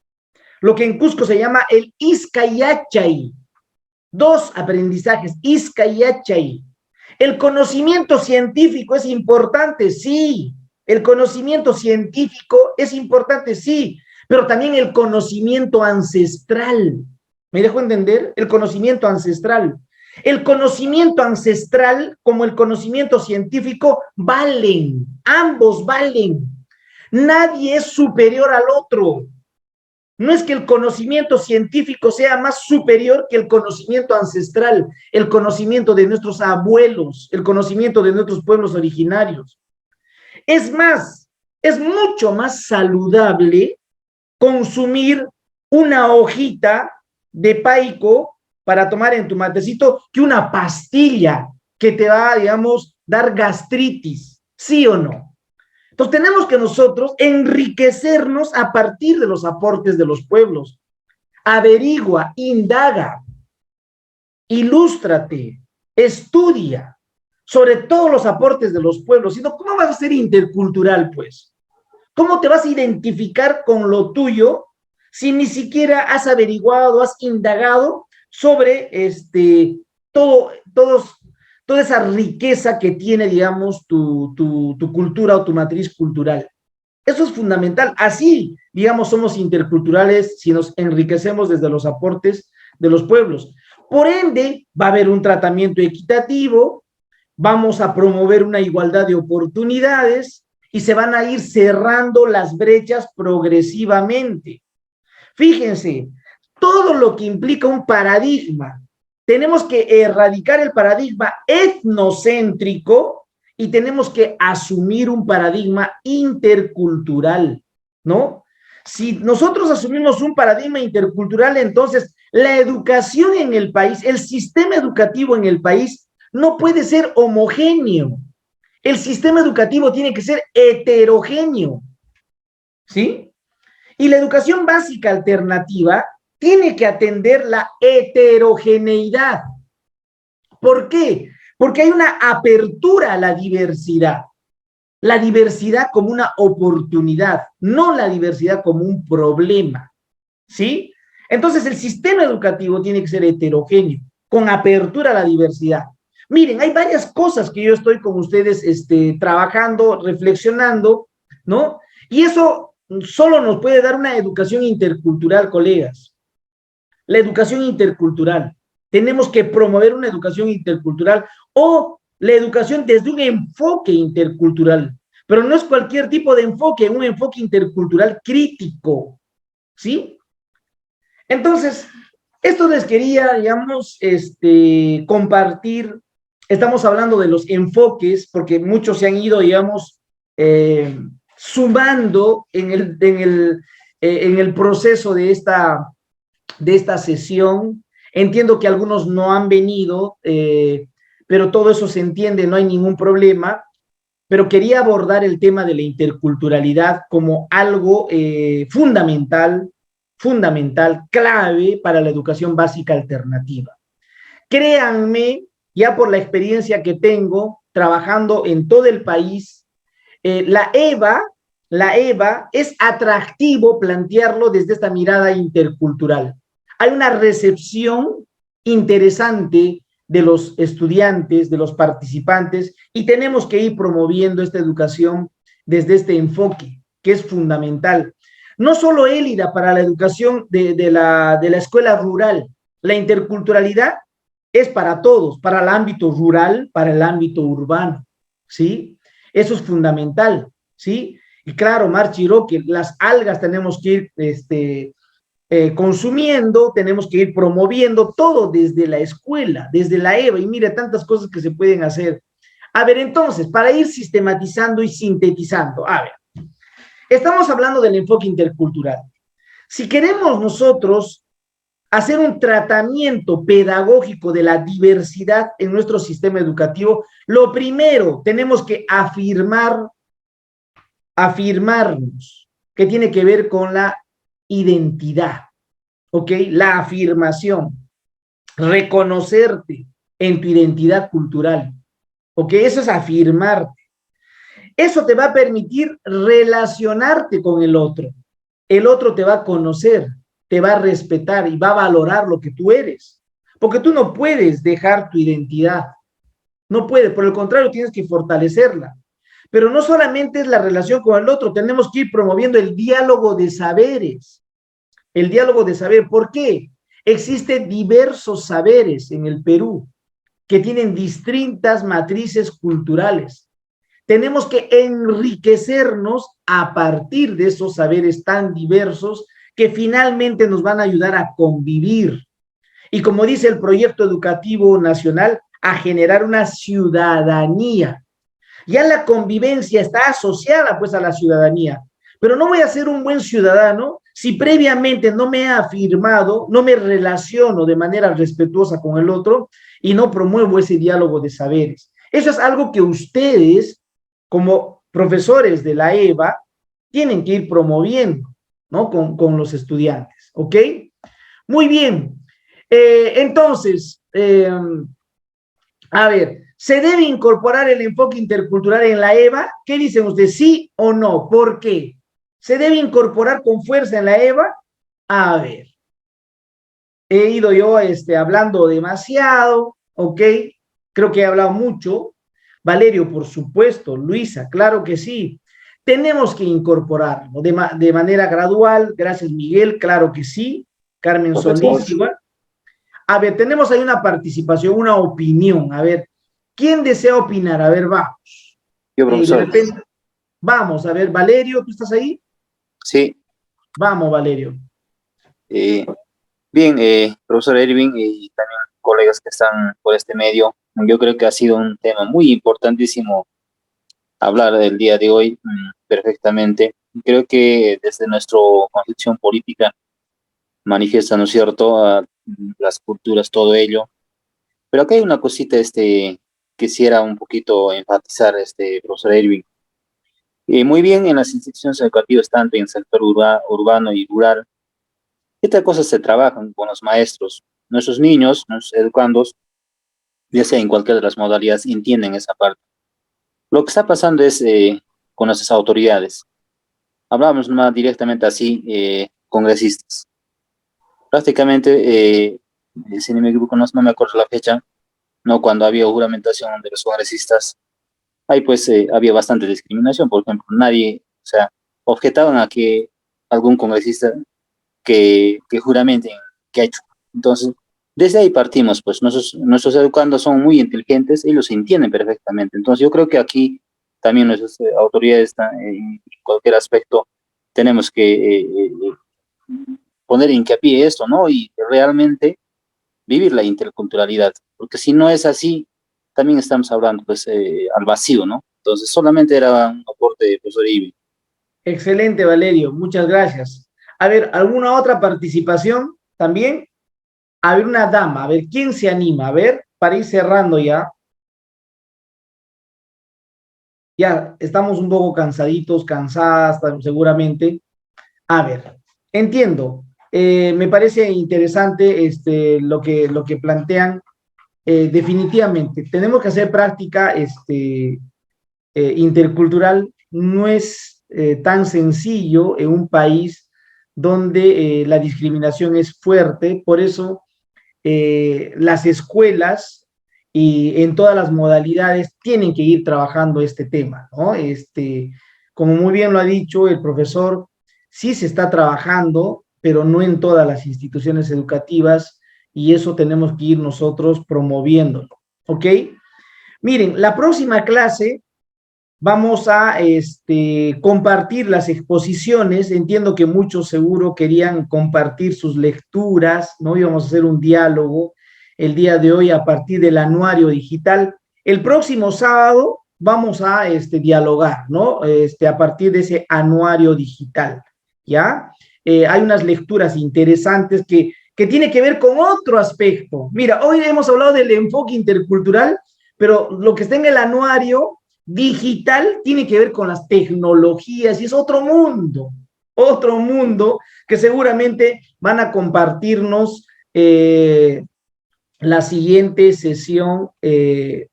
lo que en Cusco se llama el Iskayachay. Dos aprendizajes, Iskayachay. El conocimiento científico es importante, sí. El conocimiento científico es importante, sí, pero también el conocimiento ancestral. ¿Me dejo entender? El conocimiento ancestral. El conocimiento ancestral como el conocimiento científico valen, ambos valen. Nadie es superior al otro. No es que el conocimiento científico sea más superior que el conocimiento ancestral, el conocimiento de nuestros abuelos, el conocimiento de nuestros pueblos originarios. Es más, es mucho más saludable consumir una hojita de paico para tomar en tu matecito que una pastilla que te va, digamos, dar gastritis, ¿sí o no? Entonces tenemos que nosotros enriquecernos a partir de los aportes de los pueblos. Averigua, indaga, ilústrate, estudia sobre todos los aportes de los pueblos. Sino, ¿cómo vas a ser intercultural, pues? ¿Cómo te vas a identificar con lo tuyo si ni siquiera has averiguado, has indagado sobre toda esa riqueza que tiene, digamos, tu cultura o tu matriz cultural? Eso es fundamental. Así, digamos, somos interculturales si nos enriquecemos desde los aportes de los pueblos. Por ende, va a haber un tratamiento equitativo, vamos a promover una igualdad de oportunidades y se van a ir cerrando las brechas progresivamente. Fíjense, todo lo que implica un paradigma, tenemos que erradicar el paradigma etnocéntrico y tenemos que asumir un paradigma intercultural, ¿no? Si nosotros asumimos un paradigma intercultural, entonces la educación en el país, el sistema educativo en el país no puede ser homogéneo. El sistema educativo tiene que ser heterogéneo, ¿sí? Y la educación básica alternativa tiene que atender la heterogeneidad. ¿Por qué? Porque hay una apertura a la diversidad como una oportunidad, no la diversidad como un problema, ¿sí? Entonces el sistema educativo tiene que ser heterogéneo, con apertura a la diversidad. Miren, hay varias cosas que yo estoy con ustedes trabajando, reflexionando, ¿no? Y eso solo nos puede dar una educación intercultural, colegas. La educación intercultural. Tenemos que promover una educación intercultural o la educación desde un enfoque intercultural, pero no es cualquier tipo de enfoque, un enfoque intercultural crítico, ¿sí? Entonces, esto les quería, digamos, compartir. Estamos hablando de los enfoques, porque muchos se han ido, digamos, sumando en el proceso de esta sesión. Entiendo que algunos no han venido, pero todo eso se entiende, no hay ningún problema. Pero quería abordar el tema de la interculturalidad como algo fundamental, clave para la educación básica alternativa. Créanme, ya por la experiencia que tengo trabajando en todo el país, la EVA es atractivo plantearlo desde esta mirada intercultural. Hay una recepción interesante de los estudiantes, de los participantes, y tenemos que ir promoviendo esta educación desde este enfoque, que es fundamental. No solo Élida para la educación de la escuela rural, la interculturalidad es para todos, para el ámbito rural, para el ámbito urbano, ¿sí? Eso es fundamental, ¿sí? Y claro, Marchiro, que las algas tenemos que ir consumiendo, tenemos que ir promoviendo todo desde la escuela, desde la EVA, y mire tantas cosas que se pueden hacer. A ver, entonces, para ir sistematizando y sintetizando, a ver, estamos hablando del enfoque intercultural. Si queremos nosotros hacer un tratamiento pedagógico de la diversidad en nuestro sistema educativo, lo primero, tenemos que afirmarnos, que tiene que ver con la identidad, ¿ok? La afirmación. reconocerte en tu identidad cultural, ¿ok? Eso es afirmarte. Eso te va a permitir relacionarte con el otro. El otro te va a conocer, te va a respetar y va a valorar lo que tú eres. Porque tú no puedes dejar tu identidad. No puedes, por el contrario, tienes que fortalecerla. Pero no solamente es la relación con el otro, tenemos que ir promoviendo el diálogo de saberes. El diálogo de saber. ¿Por qué? Existen diversos saberes en el Perú que tienen distintas matrices culturales. Tenemos que enriquecernos a partir de esos saberes tan diversos que finalmente nos van a ayudar a convivir. Y como dice el proyecto educativo nacional, a generar una ciudadanía. Ya la convivencia está asociada pues a la ciudadanía, pero no voy a ser un buen ciudadano si previamente no me he afirmado, no me relaciono de manera respetuosa con el otro y no promuevo ese diálogo de saberes. Eso es algo que ustedes, como profesores de la EVA, tienen que ir promoviendo, ¿no? Con los estudiantes, ¿ok? Muy bien. Entonces, a ver, ¿se debe incorporar el enfoque intercultural en la EVA? ¿Qué dicen ustedes? ¿Sí o no? ¿Por qué? ¿Se debe incorporar con fuerza en la EVA? A ver, he ido yo hablando demasiado, ¿ok? Creo que he hablado mucho. Valerio, por supuesto. Luisa, claro que sí. Tenemos que incorporarlo de manera gradual. Gracias, Miguel, claro que sí. Carmen Solís, igual. A ver, tenemos ahí una participación, una opinión. A ver, ¿quién desea opinar? A ver, vamos. Yo, profesor. Vamos, a ver, Valerio, ¿tú estás ahí? Sí. Vamos, Valerio. Bien, profesor Erwin y también colegas que están por este medio, yo creo que ha sido un tema muy importantísimo hablar el día de hoy perfectamente. Creo que desde nuestra concepción política manifiesta, ¿no es cierto?, las culturas, todo ello. Pero acá hay una cosita quisiera un poquito enfatizar, profesor Erwin. Muy bien en las instituciones educativas, tanto en el sector urbano y rural, estas cosas se trabajan con los maestros. Nuestros niños, nuestros educandos, ya sea en cualquiera de las modalidades, entienden esa parte. Lo que está pasando es con nuestras autoridades. Hablamos más directamente así, congresistas. Prácticamente, si no me equivoco, no me acuerdo la fecha, ¿no? Cuando había juramentación de los congresistas, ahí pues había bastante discriminación. Por ejemplo, nadie, o sea, objetaban a que algún congresista que juramenten que ha hecho. Entonces, desde ahí partimos, pues nuestros educandos son muy inteligentes, ellos entienden perfectamente. Entonces, yo creo que aquí también nuestras autoridades en cualquier aspecto tenemos que poner hincapié esto, ¿no? Y realmente vivir la interculturalidad, porque si no es así, también estamos hablando pues al vacío, ¿no? Entonces, solamente era un aporte de profesor Ibi. Excelente, Valerio, muchas gracias. A ver, ¿alguna otra participación también? A ver, una dama, a ver, ¿quién se anima? A ver, para ir cerrando ya. Ya, estamos un poco cansaditos, cansadas, seguramente. A ver, entiendo. Me parece interesante lo que plantean. Definitivamente, tenemos que hacer práctica intercultural. No es tan sencillo en un país donde la discriminación es fuerte. Por eso las escuelas y en todas las modalidades tienen que ir trabajando este tema, ¿no? Como muy bien lo ha dicho el profesor, sí se está trabajando, pero no en todas las instituciones educativas, y eso tenemos que ir nosotros promoviéndolo, ¿ok? Miren, la próxima clase vamos a compartir las exposiciones. Entiendo que muchos seguro querían compartir sus lecturas, ¿no? Íbamos a hacer un diálogo el día de hoy a partir del anuario digital. El próximo sábado vamos a dialogar, ¿no? A partir de ese anuario digital, ¿ya? Hay unas lecturas interesantes que tiene que ver con otro aspecto. Mira, hoy hemos hablado del enfoque intercultural, pero lo que está en el anuario digital tiene que ver con las tecnologías y es otro mundo que seguramente van a compartirnos la siguiente sesión,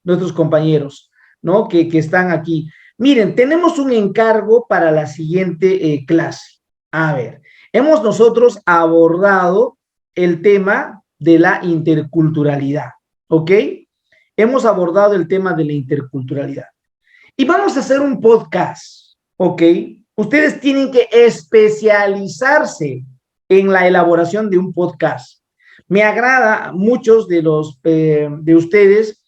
nuestros compañeros, ¿no? Que están aquí. Miren, tenemos un encargo para la siguiente clase. A ver, hemos nosotros abordado el tema de la interculturalidad, ¿ok? Hemos abordado el tema de la interculturalidad. Y vamos a hacer un podcast, ¿ok? Ustedes tienen que especializarse en la elaboración de un podcast. Me agrada, muchos de ustedes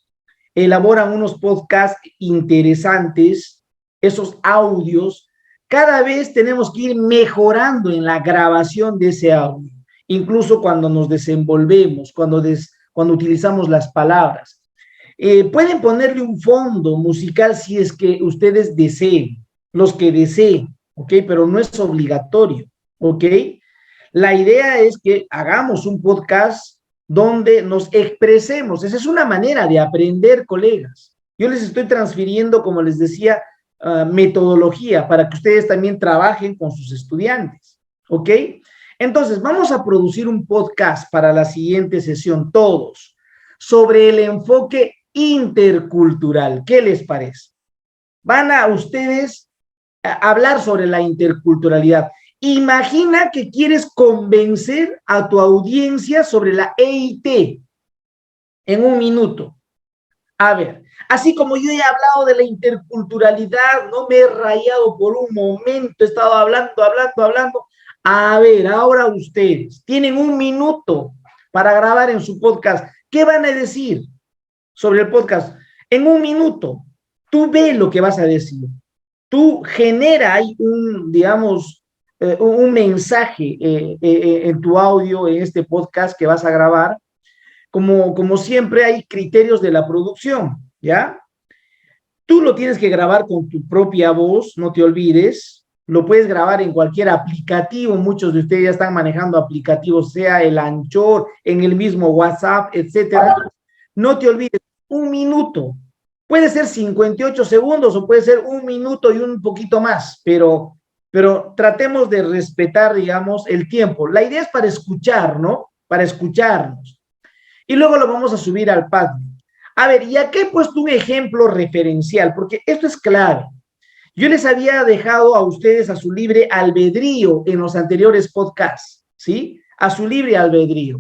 elaboran unos podcasts interesantes, esos audios. Cada vez tenemos que ir mejorando en la grabación de ese audio, incluso cuando nos desenvolvemos, cuando utilizamos las palabras. Pueden ponerle un fondo musical si es que ustedes deseen, los que deseen, ¿ok? Pero no es obligatorio, ¿ok? La idea es que hagamos un podcast donde nos expresemos. Esa es una manera de aprender, colegas. Yo les estoy transfiriendo, como les decía, metodología para que ustedes también trabajen con sus estudiantes, ¿ok? Entonces, vamos a producir un podcast para la siguiente sesión, todos, sobre el enfoque intercultural. ¿Qué les parece? Van a ustedes hablar sobre la interculturalidad. Imagina que quieres convencer a tu audiencia sobre la EIT en un minuto. A ver, así como yo he hablado de la interculturalidad, no me he rayado por un momento, he estado hablando. A ver, ahora ustedes tienen un minuto para grabar en su podcast. ¿Qué van a decir sobre el podcast? En un minuto, tú ve lo que vas a decir. Tú genera ahí un mensaje en tu audio, en este podcast que vas a grabar. Como siempre hay criterios de la producción, ¿ya? Tú lo tienes que grabar con tu propia voz, no te olvides. Lo puedes grabar en cualquier aplicativo. Muchos de ustedes ya están manejando aplicativos, sea el Anchor, en el mismo WhatsApp, etcétera. No te olvides, un minuto. Puede ser 58 segundos o puede ser un minuto y un poquito más, pero tratemos de respetar, digamos, el tiempo. La idea es para escuchar, ¿no? Para escucharnos. Y luego lo vamos a subir al Padlet. A ver, y aquí he puesto un ejemplo referencial, porque esto es clave. Yo les había dejado a ustedes a su libre albedrío en los anteriores podcasts, ¿sí? A su libre albedrío.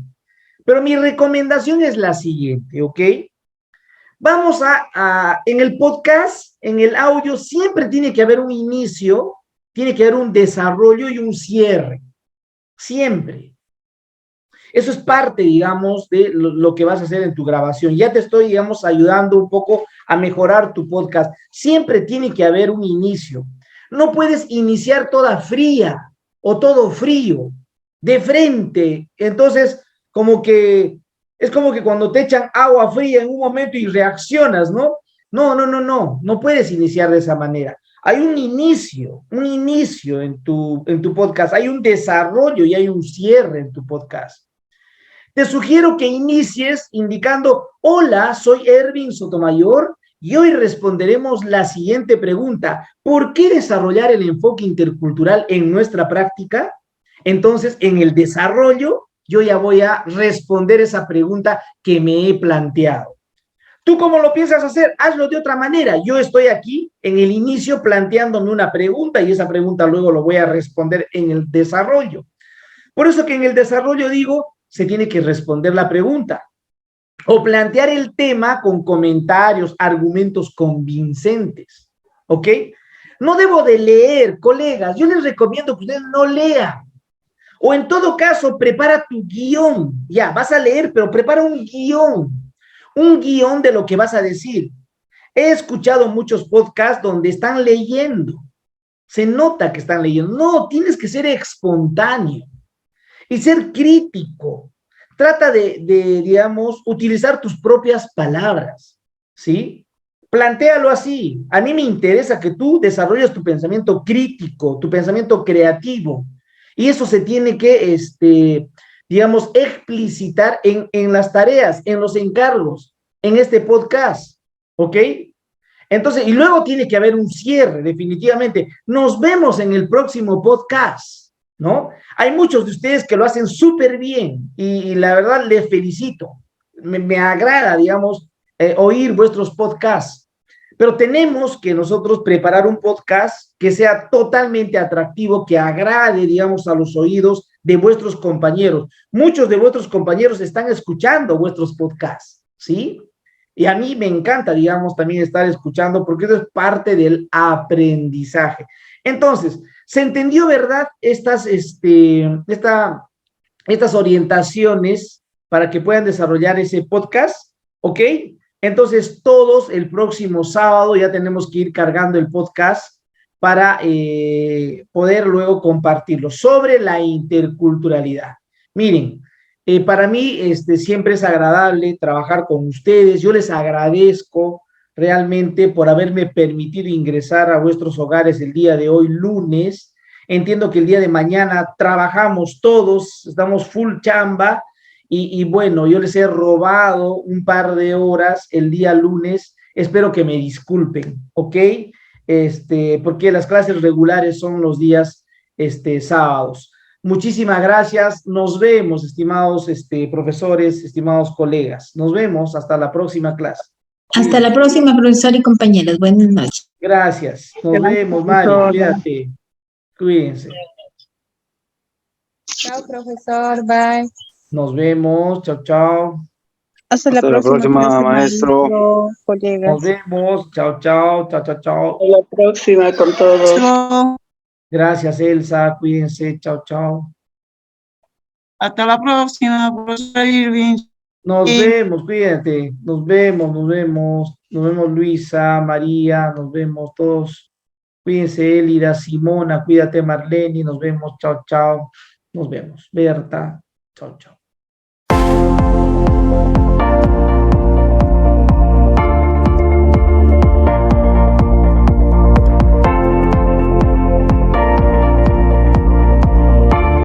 Pero mi recomendación es la siguiente, ¿ok? Vamos en el podcast, en el audio, siempre tiene que haber un inicio, tiene que haber un desarrollo y un cierre. Siempre. Eso es parte, digamos, de lo que vas a hacer en tu grabación. Ya te estoy, digamos, ayudando un poco a mejorar tu podcast. Siempre tiene que haber un inicio. No puedes iniciar toda fría o todo frío, de frente. Entonces, es como que cuando te echan agua fría en un momento y reaccionas, ¿no? No puedes iniciar de esa manera. Hay un inicio en tu podcast, hay un desarrollo y hay un cierre en tu podcast. Te sugiero que inicies indicando: hola, soy Ervin Sotomayor y hoy responderemos la siguiente pregunta: ¿por qué desarrollar el enfoque intercultural en nuestra práctica? Entonces, en el desarrollo, yo ya voy a responder esa pregunta que me he planteado. ¿Tú cómo lo piensas hacer? Hazlo de otra manera. Yo estoy aquí en el inicio planteándome una pregunta y esa pregunta luego lo voy a responder en el desarrollo. Por eso que en el desarrollo digo, se tiene que responder la pregunta o plantear el tema con comentarios, argumentos convincentes, ¿ok? No debo de leer, colegas. Yo les recomiendo que ustedes no lean. O en todo caso, prepara tu guión. Ya, vas a leer, pero prepara un guión de lo que vas a decir. He escuchado muchos podcasts donde están leyendo. Se nota que están leyendo. No, tienes que ser espontáneo y ser crítico. Trata de digamos, utilizar tus propias palabras, ¿sí? Plantéalo así. A mí me interesa que tú desarrolles tu pensamiento crítico, tu pensamiento creativo. Y eso se tiene que, digamos, explicitar en las tareas, en los encargos, en este podcast, ¿ok? Entonces, y luego tiene que haber un cierre, definitivamente. Nos vemos en el próximo podcast, ¿no? Hay muchos de ustedes que lo hacen súper bien y la verdad les felicito. me agrada, digamos, oír vuestros podcasts, pero tenemos que nosotros preparar un podcast que sea totalmente atractivo, que agrade, digamos, a los oídos de vuestros compañeros. Muchos de vuestros compañeros están escuchando vuestros podcasts, ¿sí? Y a mí me encanta, digamos, también estar escuchando, porque eso es parte del aprendizaje. Entonces, ¿se entendió, verdad, estas orientaciones para que puedan desarrollar ese podcast? ¿Ok? Entonces, todos el próximo sábado ya tenemos que ir cargando el podcast para poder luego compartirlo sobre la interculturalidad. Miren, para mí siempre es agradable trabajar con ustedes. Yo les agradezco realmente por haberme permitido ingresar a vuestros hogares el día de hoy, lunes. Entiendo que el día de mañana trabajamos todos, estamos full chamba, y bueno, yo les he robado un par de horas el día lunes. Espero que me disculpen, ¿ok? Porque las clases regulares son los días sábados. Muchísimas gracias. Nos vemos, estimados profesores, estimados colegas. Nos vemos hasta la próxima clase. Hasta la próxima, profesor y compañeros. Buenas noches. Gracias. Nos vemos, Mario. Cuídate. Cuídense. Chao, profesor. Bye. Nos vemos. Chao, chao. Hasta la próxima, maestro. Colegas. Nos vemos. Chao, chao. Chao, chao, chao. Hasta la próxima con todos. Chao. Gracias, Elsa. Cuídense. Chao, chao. Hasta la próxima, profesor Irving. Nos vemos, cuídate. Nos vemos, nos vemos. Nos vemos, Luisa, María. Nos vemos todos. Cuídense, Elida, Simona. Cuídate, Marlene. Nos vemos. Chao, chao. Nos vemos. Berta. Chao, chao.